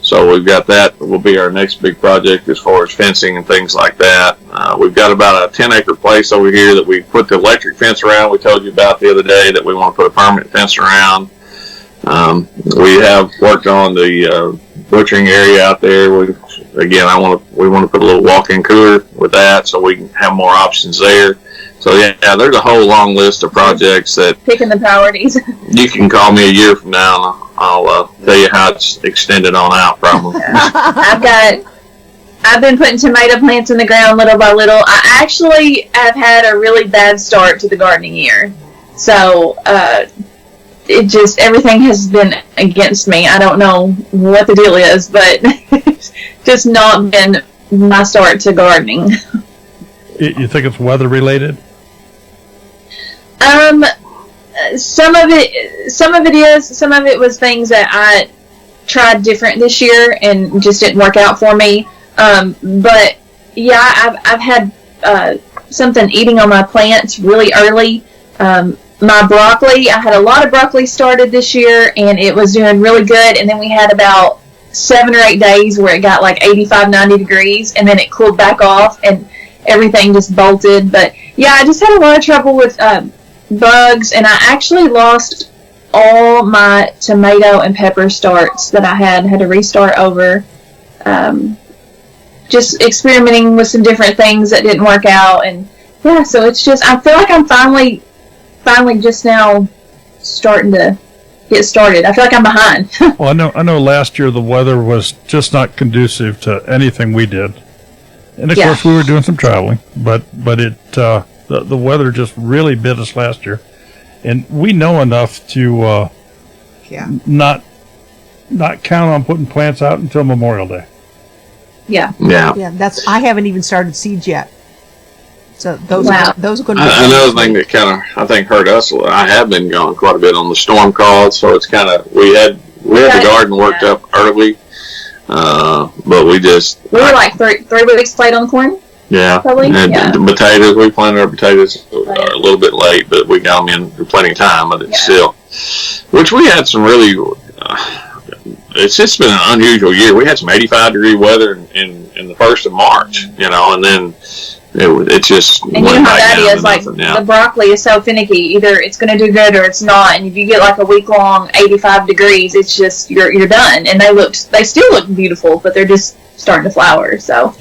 So we've got that will be our next big project as far as fencing and things like that. We've got about a 10-acre place over here that we put the electric fence around. We told you about the other day that we want to put a permanent fence around. We have worked on the butchering area out there. We want to put a little walk-in cooler with that so we can have more options there. So there's a whole long list of projects that picking the priorities. You can call me a year from now and I'll tell you how it's extended on out probably. I've been putting tomato plants in the ground little by little. I actually have had a really bad start to the gardening year. So everything has been against me. I don't know what the deal is, but it's just not been my start to gardening. You think it's weather related? Some of it is. Some of it was things that I tried different this year and just didn't work out for me. But yeah, I've had something eating on my plants really early. My broccoli, I had a lot of broccoli started this year and it was doing really good. And then we had about 7 or 8 days where it got like 85, 90 degrees and then it cooled back off and everything just bolted. But yeah, I just had a lot of trouble with bugs, and I actually lost all my tomato and pepper starts that I had to restart over. Just experimenting with some different things that didn't work out, and yeah, so it's just, I feel like I'm finally just now starting to get started. I feel like I'm behind. Well, I know last year the weather was just not conducive to anything we did. And of course we were doing some traveling, but the weather just really bit us last year, and we know enough to not count on putting plants out until Memorial Day. Yeah. I haven't even started seeds yet. So those are going to be another thing that kind of I think hurt us. I have been gone quite a bit on the storm calls, so it's kind of we had the garden worked up early. But we were like three weeks late on the corn. Yeah, probably. And the potatoes, we planted our potatoes a little bit late, but we got them in plenty of time. But it's still, which we had some really. It's just been an unusual year. We had some 85-degree weather in the 1st of March, and then it just and went back that down is like the broccoli is so finicky. Either it's going to do good or it's not. And if you get like a week long 85 degrees, it's just you're done. And they still look beautiful, but they're just starting to flower. So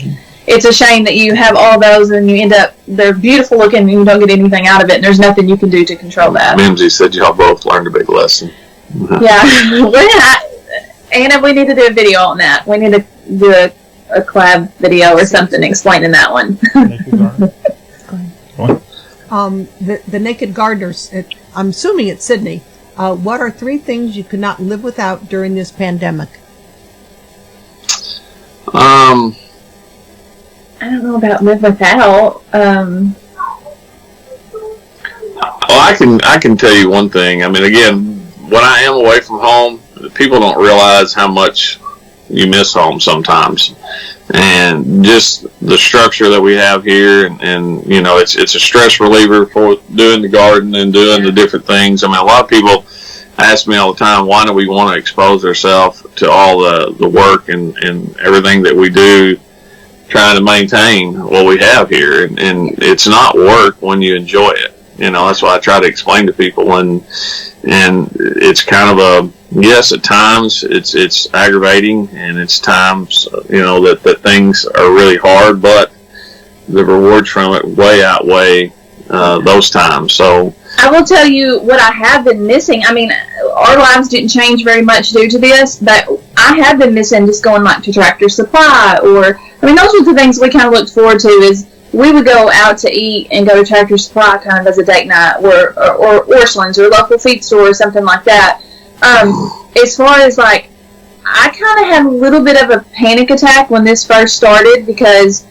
it's a shame that you have all those and you end up they're beautiful looking and you don't get anything out of it. And there's nothing you can do to control that. Mimsy said y'all both learned a big lesson. Yeah, Anna, we need to do a video on that. We need to do a collab video or something explaining that one. The Naked Gardeners, I'm assuming it's Sydney. What are 3 things you could not live without during this pandemic? I don't know about live without. Well, I can tell you one thing. I mean, again, when I am away from home, people don't realize how much you miss home sometimes. And just the structure that we have here, and you know, it's a stress reliever for doing the garden and doing the different things. I mean, a lot of people ask me all the time, why do we want to expose ourselves to all the work and everything that we do trying to maintain what we have here? And it's not work when you enjoy it. You know, that's why I try to explain to people, and it's kind of yes, at times it's aggravating, and it's times, you know, that things are really hard, but the rewards from it way outweigh those times. So I will tell you what I have been missing. I mean, our lives didn't change very much due to this, but I have been missing just going like to Tractor Supply, or I mean, those were the things we kind of looked forward to. Is we would go out to eat and go to Tractor Supply kind of as a date night, or Orscheln's or local feed store or something like that. As far as like, I kind of had a little bit of a panic attack when this first started, because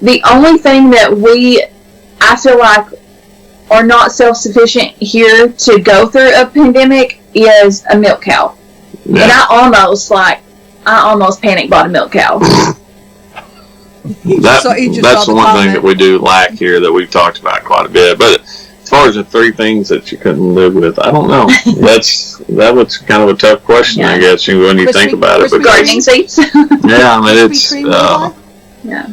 the only thing that I feel like are not self-sufficient here to go through a pandemic is a milk cow. Yeah. And I almost panic bought a milk cow. That's the one thing that we do lack here that we've talked about quite a bit. But as far as the three things that you couldn't live with, I don't know. That was kind of a tough question, I guess, when you think about it. Gardening seeds. Yeah, I mean, it's yeah.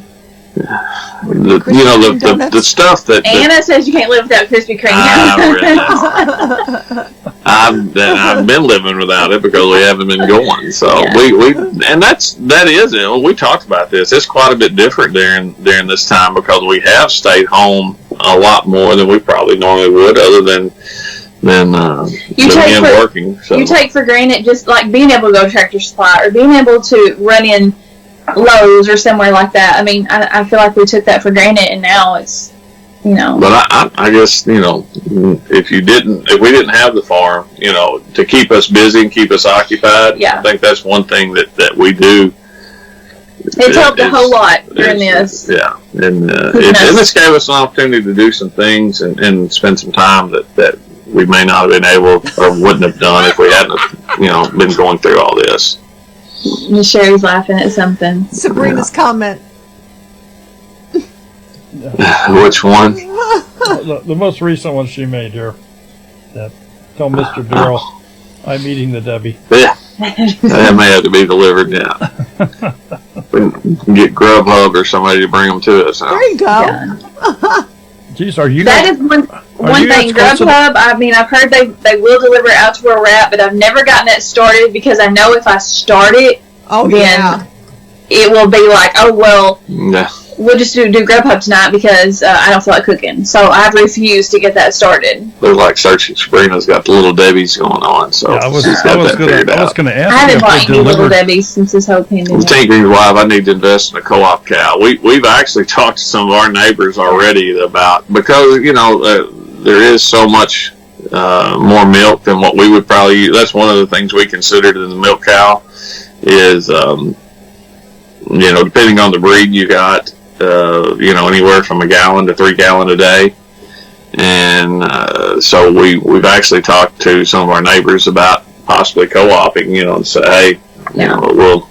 The stuff that Anna says you can't live without Krispy Kreme. I've been living without it because we haven't been going. So that is it. We talked about this. It's quite a bit different during this time because we have stayed home a lot more than we probably normally would, other than working. So. You take for granted just like being able to go to Tractor Supply or being able to run in Lowe's or somewhere like that. I mean, I feel like we took that for granted, and now it's, you know. But I guess, you know, if we didn't have the farm, you know, to keep us busy and keep us occupied, I think that's one thing that we do. It's helped a whole lot during this. Yeah, and this gave us an opportunity to do some things and spend some time that we may not have been able or wouldn't have done if we hadn't, you know, been going through all this. Miss Sherry's laughing at something. Sabrina's comment. Which one? The most recent one she made here. Tell Mr. Darrell I'm eating the Debbie. Yeah. That may have to be delivered, yeah. We can get Grubhub or somebody to bring them to us. Huh? There you go. Yeah. Geez, are you That is one thing. Grubhub, I mean, I've heard they will deliver out to where we're at, but I've never gotten that started because I know if I start it, then it will be like, oh, well, we'll just do Grubhub tonight because I don't feel like cooking. So I've refused to get that started. They're like searching. Sabrina's got the little Debbie's going on, so she's got that figured out. I was going to ask. I haven't bought any little Debbie's since this whole pandemic. Tank Green's wife, I need to invest in a co-op cow. We've actually talked to some of our neighbors already about, because, you know, there is so much more milk than what we would probably use. That's one of the things we considered in the milk cow is, you know, depending on the breed you got, you know, anywhere from 1 gallon to 3 gallon a day. And so we've actually talked to some of our neighbors about possibly co-oping, you know, and say, hey, you know, we'll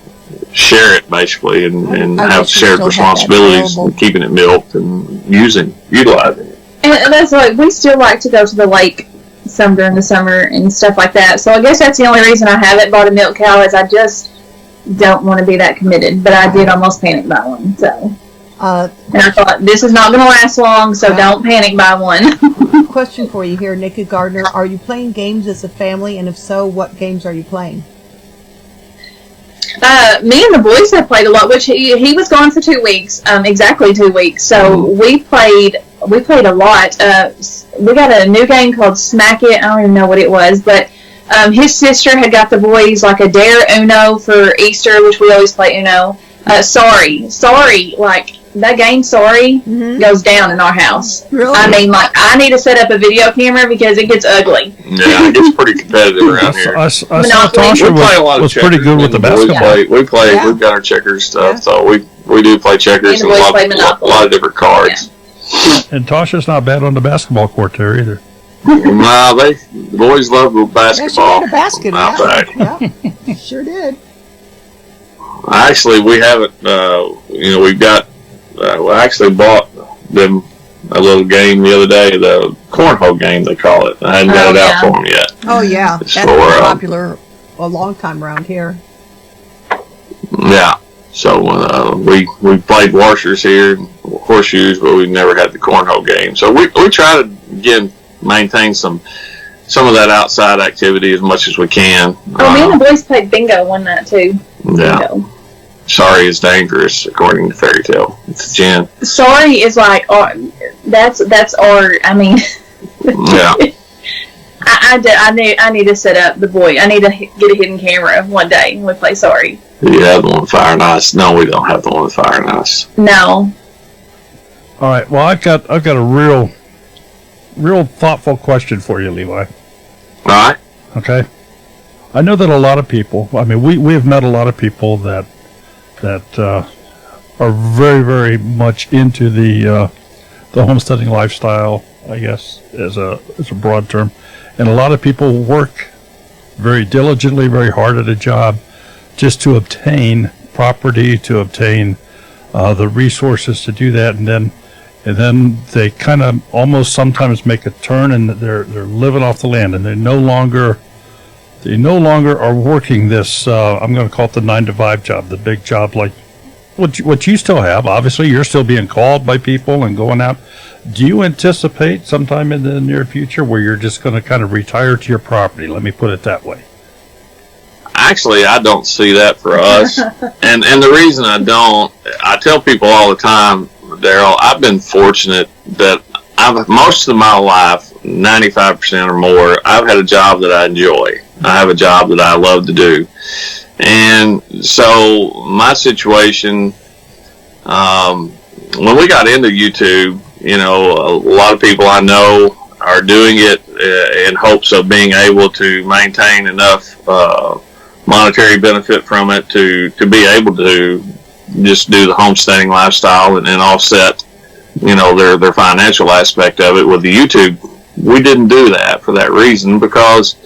share it basically and have shared responsibilities and keeping it milked and utilizing it. And that's like, we still like to go to the lake some during the summer and stuff like that. So I guess that's the only reason I haven't bought a milk cow, is I just don't want to be that committed. But I did almost panic buy one, so. And I thought, this is not going to last long, so don't panic buy one. Question for you here, Naked Gardener. Are you playing games as a family? And if so, what games are you playing? Me and the boys have played a lot, which he was gone for 2 weeks, exactly 2 weeks. So we played a lot. We got a new game called Smack It. I don't even know what it was, but his sister had got the boys like a Dare Uno for Easter, which we always play Uno. Sorry, like that game, Sorry, goes down in our house. Really? I mean, like, I need to set up a video camera because it gets ugly. Yeah, it gets pretty competitive around here. I saw Tasha was pretty good with the basketball. We've got our checkers stuff, so we do play checkers and a lot of different cards. Yeah. And Tasha's not bad on the basketball court there either. Nah, the boys love Yeah, basketball. she had a basket. Out back. Yeah, sure did. Actually, we haven't. We got. We actually bought them a little game the other day, the cornhole game they call it. I hadn't got it out for them yet. Oh yeah, It's that's for, been popular a long time around here. Yeah. So we played washers here, horseshoes, but we never had the cornhole game. So we try to maintain some of that outside activity as much as we can. Oh, me and the boys played bingo one night too. Yeah. Bingo. Sorry is dangerous, according to Fairy Tale. It's Jen. Sorry is like that's art. I mean, Yeah. I need to set up the boy. I need to get a hidden camera one day and we play Sorry. Do you have the one with fire and ice? No, we don't have the one with fire and ice. No. All right. Well, I've got a real thoughtful question for you, Levi. All right. Okay. I know that a lot of people. I mean, we have met a lot of people that are very, very much into the homesteading lifestyle, I guess, as a broad term, and a lot of people work very diligently, very hard at a job, just to obtain property, to obtain the resources to do that, and then they kind of almost sometimes make a turn, and they're living off the land, and they no longer are working this. I'm going to call it the 9-to-5 job, the big job, like what you still have. Obviously, you're still being called by people and going out. Do you anticipate sometime in the near future where you're just going to kind of retire to your property? Let me put it that way. Actually, I don't see that for us. and the reason I don't, I tell people all the time, Daryl, I've been fortunate that most of my life, 95% or more, I've had a job that I enjoy. I have a job that I love to do. And so my situation, when we got into YouTube, a lot of people I know are doing it in hopes of being able to maintain enough monetary benefit from it to be able to just do the homesteading lifestyle and offset, their financial aspect of it with the YouTube. We didn't do that for that reason, because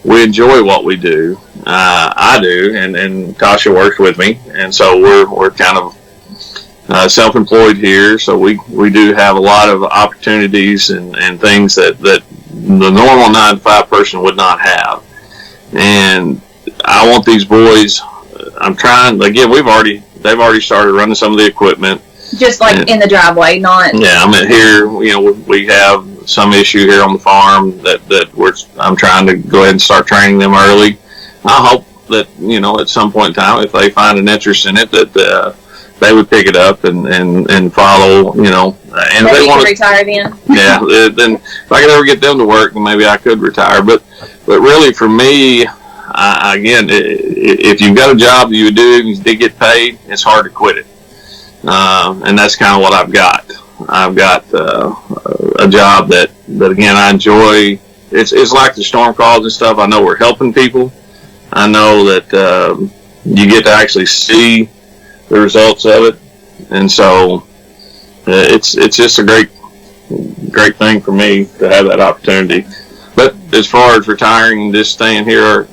we enjoy what we do. I do, and Tasha works with me, and so we're kind of self-employed here. So we do have a lot of opportunities and things that the normal 9-to-5 person would not have. And I want these boys. I'm trying. Again, they've already started running some of the equipment. Just like in the driveway, not. Yeah, I mean here. We have some issue here on the farm that I'm trying to go ahead and start training them early. I hope that at some point in time, if they find an interest in it, that they would pick it up and follow. And maybe if they want to retire then. Yeah, then if I could ever get them to work, then maybe I could retire. But really, for me, again, if you've got a job that you do and you did get paid, it's hard to quit it. And that's kind of what I've got. I've got a job that again I enjoy. It's like the storm calls and stuff. I know we're helping people. I know that you get to actually see the results of it, and so it's just a great thing for me to have that opportunity. But as far as retiring and just staying here,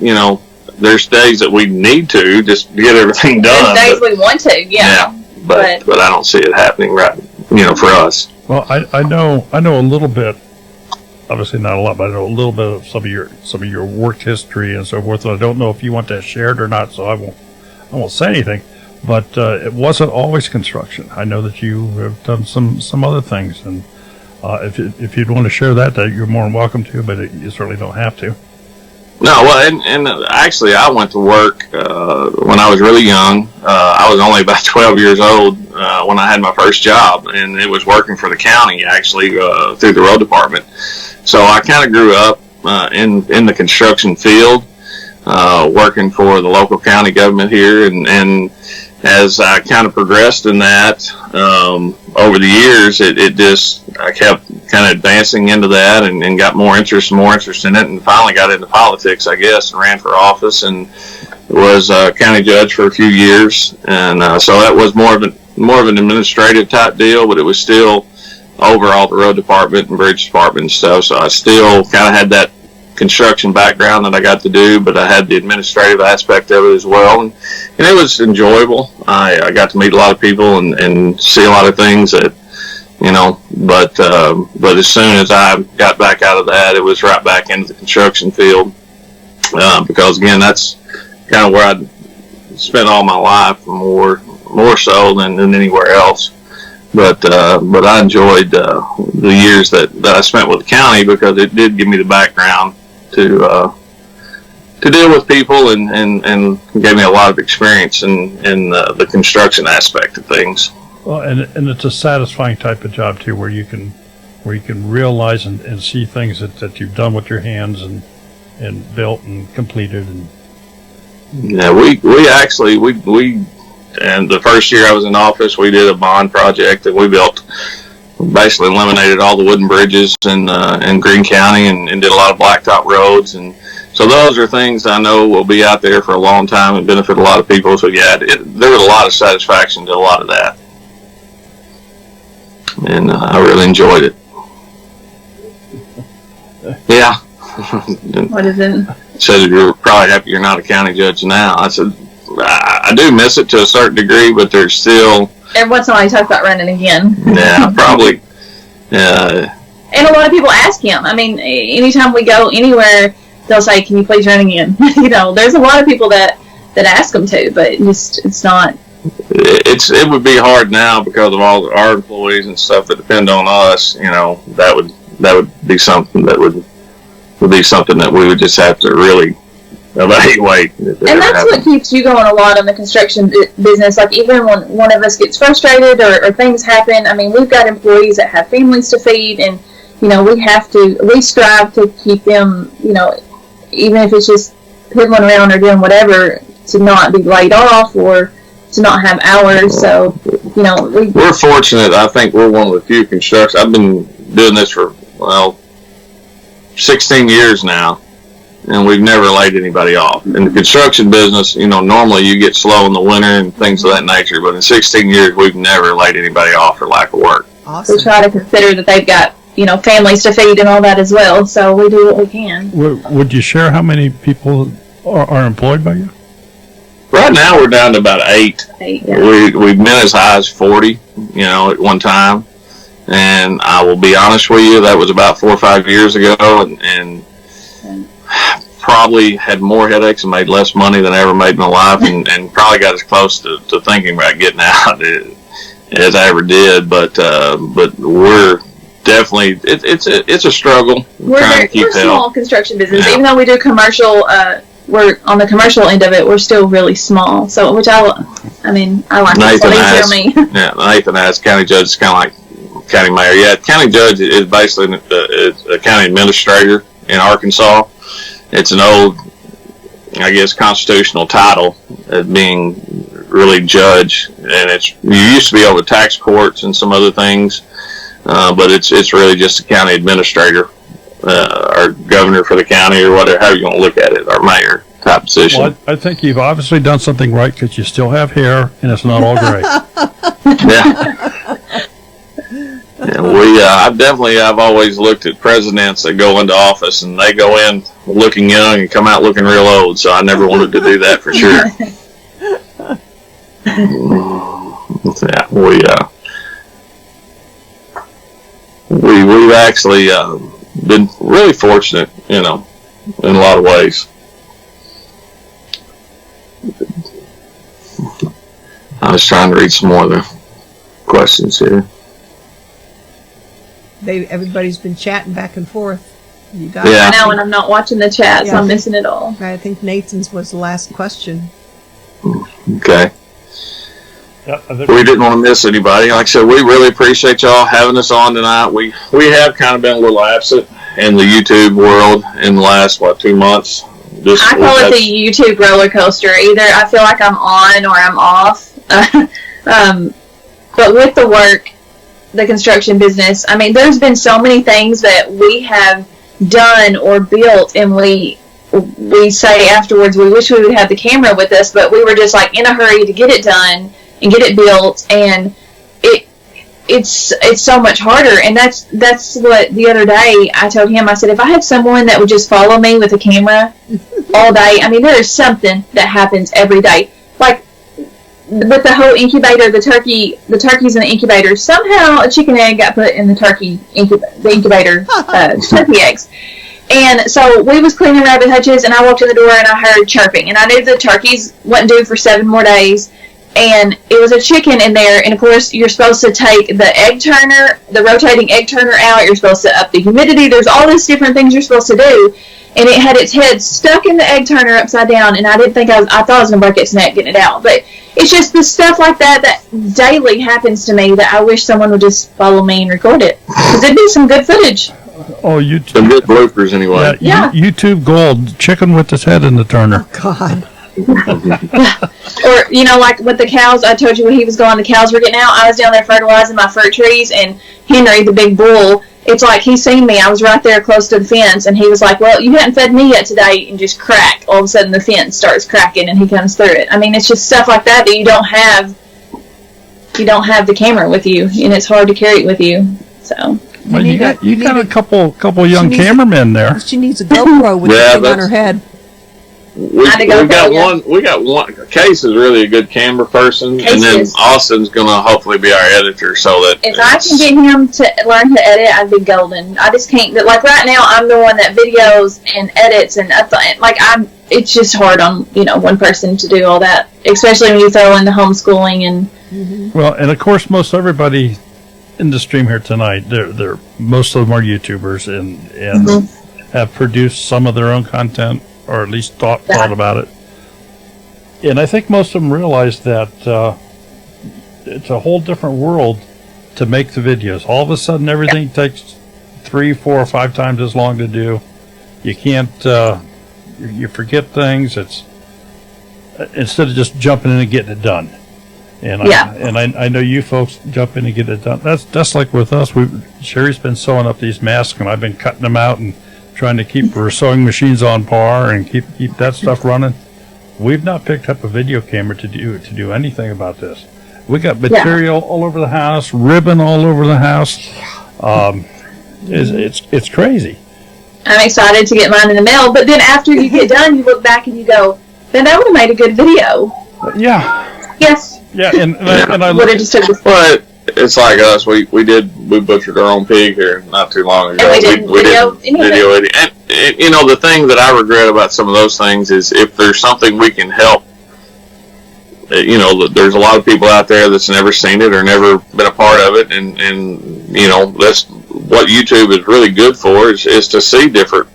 there's days that we need to just get everything done. There's days we want to, yeah. But I don't see it happening right, for us. Well, I know a little bit. Obviously not a lot, but I know a little bit of some of your work history and so forth. And I don't know if you want that shared or not, so I won't say anything. But it wasn't always construction. I know that you have done some other things, and if you'd want to share that, you're more than welcome to. But you certainly don't have to. No, well, and actually, I went to work when I was really young. I was only about 12 years old when I had my first job, and it was working for the county, actually, through the road department. So I kind of grew up in the construction field, working for the local county government here, and as I kind of progressed in that over the years, I kept kind of advancing into that and got more interest in it, and finally got into politics, I guess, and ran for office and was a county judge for a few years. And so that was more of an administrative type deal, but it was still over all the road department and bridge department and stuff. So I still kind of had that construction background that I got to do, but I had the administrative aspect of it as well, and it was enjoyable. I got to meet a lot of people and see a lot of things that, but as soon as I got back out of that, it was right back into the construction field, because again, that's kind of where I spent all my life, more so than anywhere else. But I enjoyed the years that I spent with the county, because it did give me the background to deal with people and gave me a lot of experience in the construction aspect of things. Well, and it's a satisfying type of job too, where you can realize and see things that you've done with your hands and built and completed. And yeah, we actually and the first year I was in office, we did a bond project that we built. Basically eliminated all the wooden bridges in Greene County and did a lot of blacktop roads, and so those are things I know will be out there for a long time and benefit a lot of people. So yeah, there was a lot of satisfaction to a lot of that, and I really enjoyed it. Yeah. What is it? Said you're probably happy you're not a county judge now. I said I do miss it to a certain degree, but there's still. Every once in a while, he talks about running again. Yeah, probably. And a lot of people ask him. I mean, anytime we go anywhere, they'll say, "Can you please run again?" There's a lot of people that ask him to, but it's not. It would be hard now because of all our employees and stuff that depend on us. That would be something that would be something that we would just have to really evaluate. And that's what keeps you going a lot in the construction business. Like, even when one of us gets frustrated or things happen, I mean, we've got employees that have families to feed, and we strive to keep them, even if it's just piddling around or doing whatever, to not be laid off or to not have hours. So we're fortunate. I think we're one of the few construction. I've been doing this for 16 years now, and we've never laid anybody off. In the construction business, normally you get slow in the winter and things of that nature, but in 16 years, we've never laid anybody off for lack of work. Awesome. We try to consider that they've got, families to feed and all that as well, so we do what we can. Would you share how many people are employed by you? Right now, we're down to about 8. 8, yeah. We've been as high as 40, at one time. And I will be honest with you, that was about 4 or 5 years ago, and probably had more headaches and made less money than I ever made in my life, and probably got as close to thinking about getting out as I ever did. But we're definitely it's a struggle. We're small construction business, even though we do commercial. We're on the commercial end of it. We're still really small, so which I like. Nathan it's easier me. Yeah, Nathan as county judge is kind of like county mayor. Yeah, county judge is basically a county administrator in Arkansas. It's an old, I guess, constitutional title as being really judge, and you used to be over tax courts and some other things, but it's really just a county administrator, or governor for the county, or whatever, however you want to look at it, or mayor type position. Well, I think you've obviously done something right, because you still have hair and it's not all gray. Yeah. Yeah, I've always looked at presidents that go into office and they go in looking young and come out looking real old, so I never wanted to do that for sure. Yeah, we've actually been really fortunate, in a lot of ways. I was trying to read some more of the questions here. Everybody's been chatting back and forth. You got I know, and I'm not watching the chat, so I'm missing it all. I think Nathan's was the last question. Okay. We didn't want to miss anybody. Like I said, we really appreciate y'all having us on tonight. We have kind of been a little absent in the YouTube world in the last 2 months. I call it the YouTube roller coaster. Either I feel like I'm on or I'm off. But with the work, the construction business, I mean, there's been so many things that we have done or built, and we say afterwards we wish we would have the camera with us, but we were just like in a hurry to get it done and get it built, and it's so much harder. And that's what the other day I told him. I said, if I had someone that would just follow me with a camera all day, I mean, there is something that happens every day. Like with the whole incubator, the turkeys in the incubator, somehow a chicken egg got put in the incubator, turkey eggs. And so we was cleaning rabbit hutches, and I walked in the door and I heard chirping, and I knew the turkeys wasn't due for 7 more days. And it was a chicken in there, and of course you're supposed to take the egg turner, the rotating egg turner out. You're supposed to up the humidity. There's all these different things you're supposed to do. And it had its head stuck in the egg turner upside down, and I thought I was gonna break its neck getting it out. But it's just the stuff like that daily happens to me that I wish someone would just follow me and record it, because it'd be some good footage. Oh, YouTube. Some good bloopers anyway. Yeah. YouTube gold. Chicken with his head in the turner. God. Or, like with the cows, I told you when he was gone, the cows were getting out. I was down there fertilizing my fruit trees, and Henry, the big bull, it's like he seen me. I was right there close to the fence, and he was like, well, you hadn't fed me yet today, and just crack. All of a sudden the fence starts cracking, and he comes through it. I mean, it's just stuff like that you don't have the camera with you, and it's hard to carry it with you. So. Well, you got a couple young cameramen there. She needs a GoPro with the thing on her head. We got one. Case is really a good camera person, and then Austin's gonna hopefully be our editor, so that if I can get him to learn to edit, I'd be golden. I just can't. But like right now, I'm the one that videos and edits and it's just hard on one person to do all that, especially when you throw in the homeschooling and. Mm-hmm. Well, and of course, most everybody in the stream here tonight, they're most of them are YouTubers and mm-hmm. have produced some of their own content, or at least thought about it. And I think most of them realize that it's a whole different world to make the videos. All of a sudden, everything takes 3, 4, or 5 times as long to do. You can't, you forget things. It's instead of just jumping in and getting it done. And I know you folks jump in and get it done. That's like with us. Sherry's been sewing up these masks, and I've been cutting them out and trying to keep our sewing machines on par and keep that stuff running. We've not picked up a video camera to do anything about this. We got material all over the house, ribbon all over the house. It's crazy. I'm excited to get mine in the mail, but then after you get done, you look back and you go, "Man, that would have made a good video." Yeah. Yes. Yeah, and I look. But it's like us. We butchered our own pig here not too long ago. And we didn't video it. And the thing that I regret about some of those things is if there's something we can help. There's a lot of people out there that's never seen it or never been a part of it, and that's what YouTube is really good for is to see different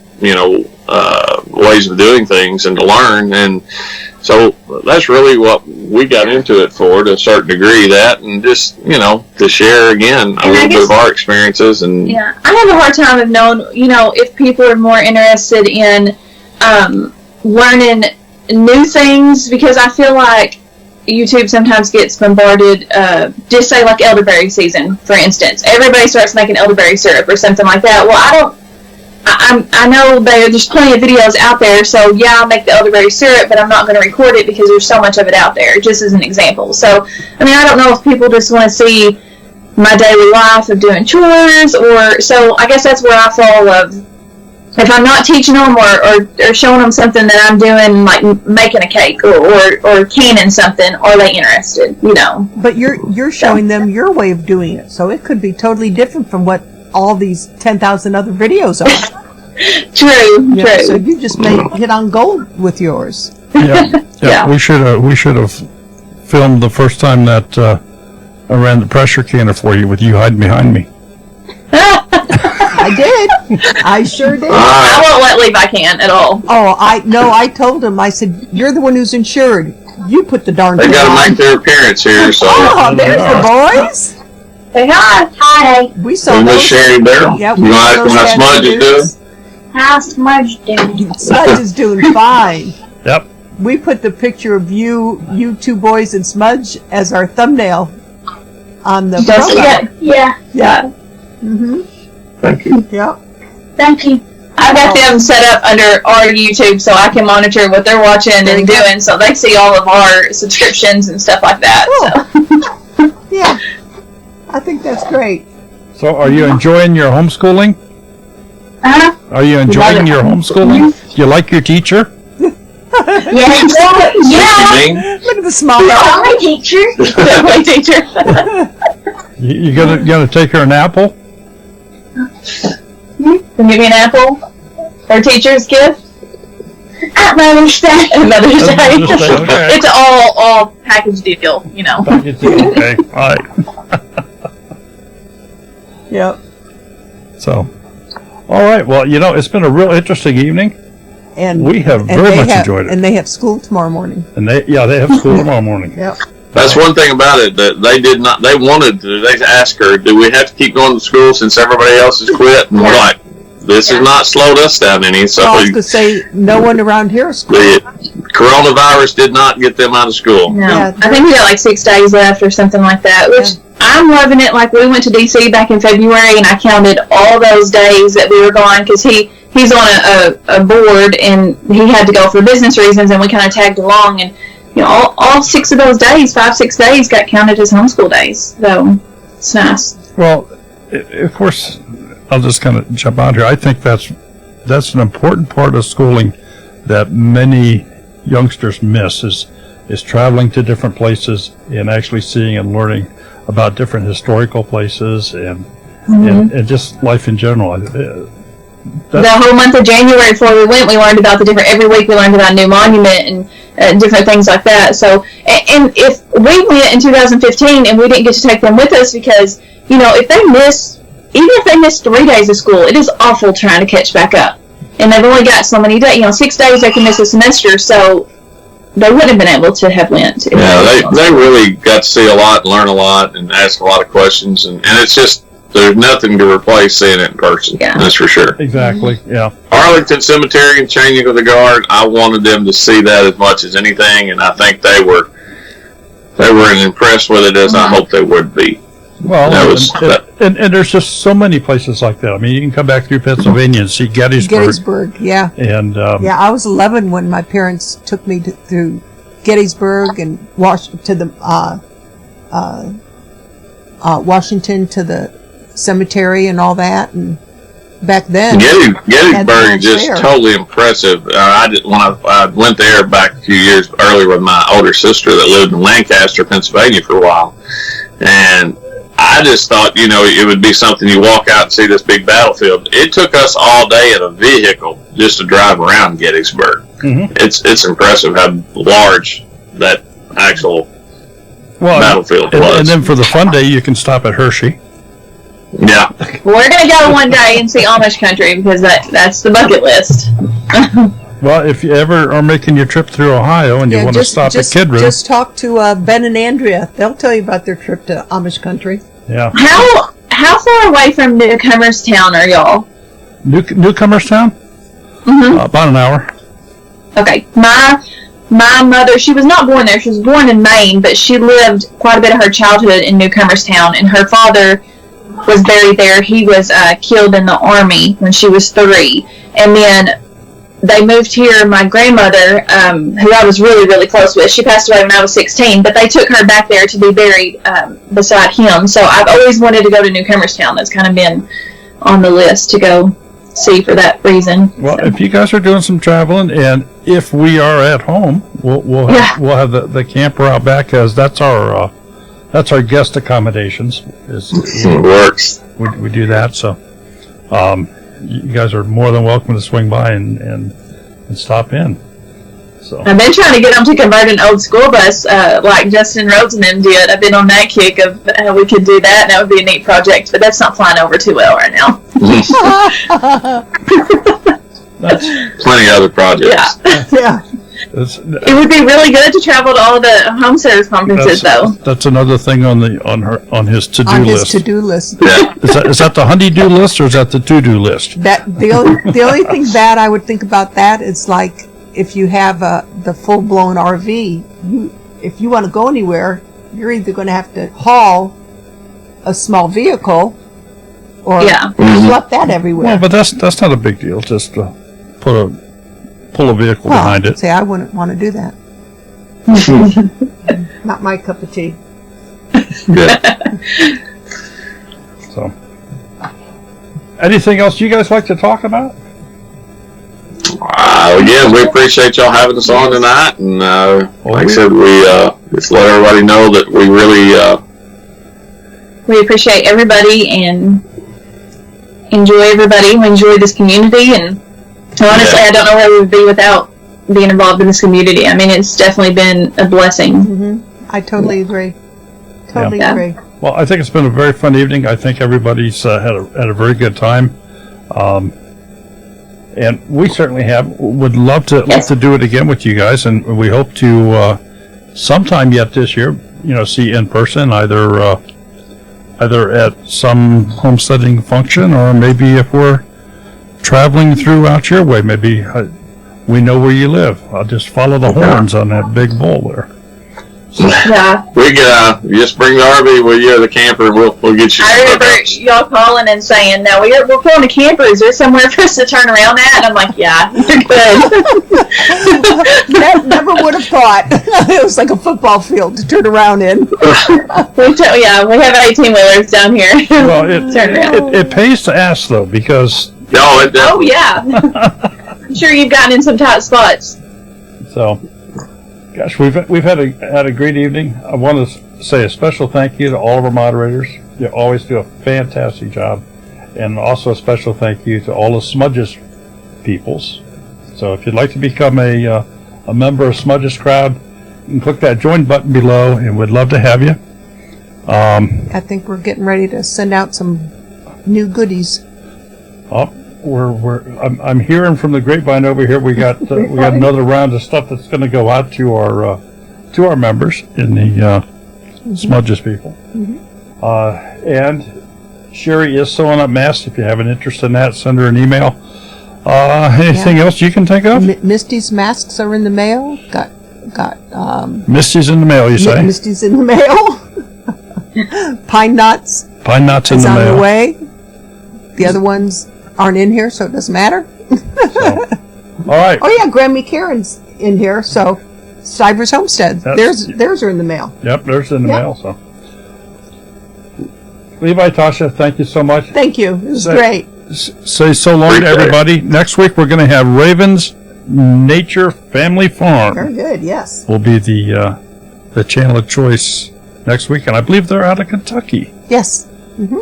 ways of doing things and to learn. And so that's really what we got into it for, to a certain degree, that, and just to share again a little bit of our experiences. And I have a hard time of knowing if people are more interested in learning new things, because I feel like YouTube sometimes gets bombarded, just say like elderberry season, for instance. Everybody starts making elderberry syrup or something like that. Well, I know there's plenty of videos out there, so I'll make the elderberry syrup, but I'm not going to record it because there's so much of it out there, just as an example. So, I don't know if people just want to see my daily life of doing chores, so I guess that's where I fall of, if I'm not teaching them or showing them something that I'm doing, like making a cake or canning something, are they interested, But you're showing them your way of doing it, so it could be totally different from what all these 10,000 other videos are. True. So you just hit on gold with yours. Yeah. We should have filmed the first time that I ran the pressure canner for you with you hiding behind me. I did. I sure did. I won't let Levi can at all. Oh, I told him. I said, "You're the one who's insured. You put the darn thing on." They got to make their appearance here. So. Oh, there's the boys. Say hi. Hi. We saw Miss Sherry there. Yep, you want to ask them how Smudge is doing? How's Smudge doing? Smudge is doing fine. Yep. We put the picture of you 2 boys and Smudge as our thumbnail on the program. Yeah. Mm-hmm. Thank you. Yeah. Thank you. I've got them set up under our YouTube so I can monitor what they're watching and doing, so they see all of our subscriptions and stuff like that. Cool. So. Yeah. I think that's great. So, are you enjoying your homeschooling? Are you enjoying your homeschooling? You like your teacher? Yes. Yeah. Look at the smile. I'm my teacher. My teacher. You gonna take her an apple? Give me an apple. Our teacher's gift. At Mother's Day. Mother's Day. Okay. It's all package deal, you know. Okay, all right. Yep. So, all right. Well, it's been a real interesting evening. And we have very much enjoyed it. And they have school tomorrow morning. And they have school tomorrow morning. Yep. That's one thing about it that they did not. They wanted to. They asked her, "Do we have to keep going to school since everybody else has quit?" And we're like, "This has not slowed us down any." So I was going to say, no one around here is school. the coronavirus did not get them out of school. No. Yeah, I think we got like 6 days left or something like that, which I'm loving it. Like, we went to D.C. back in February, and I counted all those days that we were gone, because he's on a board, and he had to go for business reasons, and we kind of tagged along, and all 6 of those days, 5-6 days, got counted as homeschool days. So it's nice. Well, of course, I'll just kind of jump on here. I think that's an important part of schooling that many youngsters miss is traveling to different places and actually seeing and learning about different historical places and just life in general. The whole month of January before we went, we learned about every week we learned about a new monument and different things like that. So, and if we went in 2015 and we didn't get to take them with us because, if they miss, even if they miss 3 days of school, it is awful trying to catch back up. And they've only got so many days, 6 days they can miss a semester, so they wouldn't have been able to have went. Yeah, they really got to see a lot, learn a lot, and ask a lot of questions, and it's just, there's nothing to replace seeing it in person. Yeah. That's for sure. Exactly. Yeah. Arlington Cemetery and changing of the guard, I wanted them to see that as much as anything, and I think they were as impressed with it as I hoped they would be. Well, and there's just so many places like that. I mean, you can come back through Pennsylvania and see Gettysburg. Yeah. And I was 11 when my parents took me through Gettysburg and to the Washington to the cemetery and all that, and back then Gettysburg is just totally impressive. When I went there back a few years earlier with my older sister that lived in Lancaster, Pennsylvania for a while, and I just thought, it would be something you walk out and see this big battlefield. It took us all day in a vehicle just to drive around Gettysburg. Mm-hmm. It's impressive how large that actual battlefield was. And then for the fun day, you can stop at Hershey. Yeah. We're going to go one day and see Amish country because that's the bucket list. Well, if you ever are making your trip through Ohio and you want to stop at Kid Room. Just talk to Ben and Andrea. They'll tell you about their trip to Amish country. Yeah. How far away from Newcomerstown are y'all? Newcomerstown? Mm-hmm. About an hour. Okay. My mother, she was not born there. She was born in Maine, but she lived quite a bit of her childhood in Newcomerstown, and her father was buried there. He was killed in the Army when she was 3. And then they moved here. My grandmother, who I was really, really close with, she passed away when I was 16, but they took her back there to be buried beside him. So I've always wanted to go to Newcomerstown. That's kind of been on the list to go see for that reason. Well, if you guys are doing some traveling, and if we are at home, we'll have the camper out back, as that's our guest accommodations. It works. We do that, so you guys are more than welcome to swing by and stop in. So I've been trying to get them to convert an old school bus like Justin Rhodes and them did. I've been on that kick of how we could do that, and that would be a neat project, but that's not flying over too well right now. that's plenty of other projects. Yeah. It would be really good to travel to all the home service conferences, though. That's another thing on his to-do list. On his to-do list. Yeah. Is that the honey-do list, or is that the to-do list? The only thing bad I would think about that is like if you have the full-blown RV, if you want to go anywhere, you're either going to have to haul a small vehicle or schlep that everywhere. Well, but that's not a big deal. Just pull a vehicle behind it. Say I wouldn't want to do that. Not my cup of tea. Good. So, anything else you guys like to talk about? Again, we appreciate y'all having us on tonight, and like I said, we just let everybody know that we really We appreciate everybody and enjoy everybody. We enjoy this community, and honestly, I don't know where we would be without being involved in this community. I mean, it's definitely been a blessing. I totally agree. Totally agree. Well, I think it's been a very fun evening. I think everybody's had a very good time. And we certainly would love to do it again with you guys, and we hope to sometime yet this year, see in person, either at some homesteading function, or maybe if we're traveling throughout your way, maybe we know where you live. I'll just follow the horns on that big bull there. Yeah. We can just bring the RV with you, or the camper, and we'll get you. I remember y'all calling and saying, "Now we're pulling a camper. Is there somewhere for us to turn around at?" And I'm like, "Yeah, you're good." Never would have thought it was like a football field to turn around in. We have 18-wheelers down here. Well, Turn around. it pays to ask though, because Oh yeah, I'm sure you've gotten in some tight spots. So, gosh, we've had a great evening. I want to say a special thank you to all of our moderators. You always do a fantastic job, and also a special thank you to all the Smudges peoples. So, if you'd like to become a member of Smudges Crowd, you can click that join button below, and we'd love to have you. I think we're getting ready to send out some new goodies. I'm hearing from the grapevine over here. We got another round of stuff that's going to go out to our members in the Smudges people. And Sherry is sewing up masks. If you have an interest in that, send her an email. Anything else you can think of? Misty's masks are in the mail. Got Misty's in the mail, you say? Misty's in the mail. Pine knots. Pine knots in is the on mail. the way. The other ones aren't in here, so it doesn't matter. All right. Oh yeah, Grammy Karen's in here, so Stivers Homestead. Theirs are in the mail. Yep, theirs in the mail. So, Levi, Tasha, thank you so much. Thank you. It was great. Say so long to everybody. Next week we're going to have Raven's Nature Family Farm. Very good. Yes. Will be the channel of choice next week, and I believe they're out of Kentucky. Yes.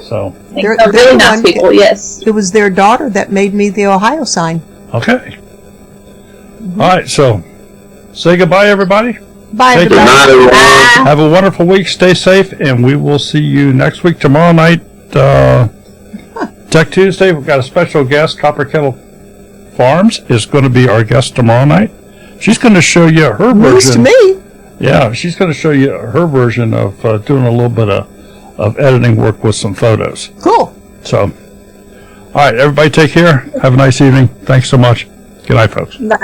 So They're really nice people. Yes. It was their daughter that made me the Ohio sign. Okay. All right. So say goodbye, everybody. Bye, Take everybody. Good night, everyone. Have a wonderful week. Stay safe, and we will see you next week. Tomorrow night, Tech Tuesday, we've got a special guest. Copper Kettle Farms is going to be our guest tomorrow night. She's going to show you her version. News to me. Yeah, she's going to show you her version of doing a little bit of editing work with some photos. Cool. So, all right, everybody take care. Have a nice evening. Thanks so much. Good night, folks. Bye.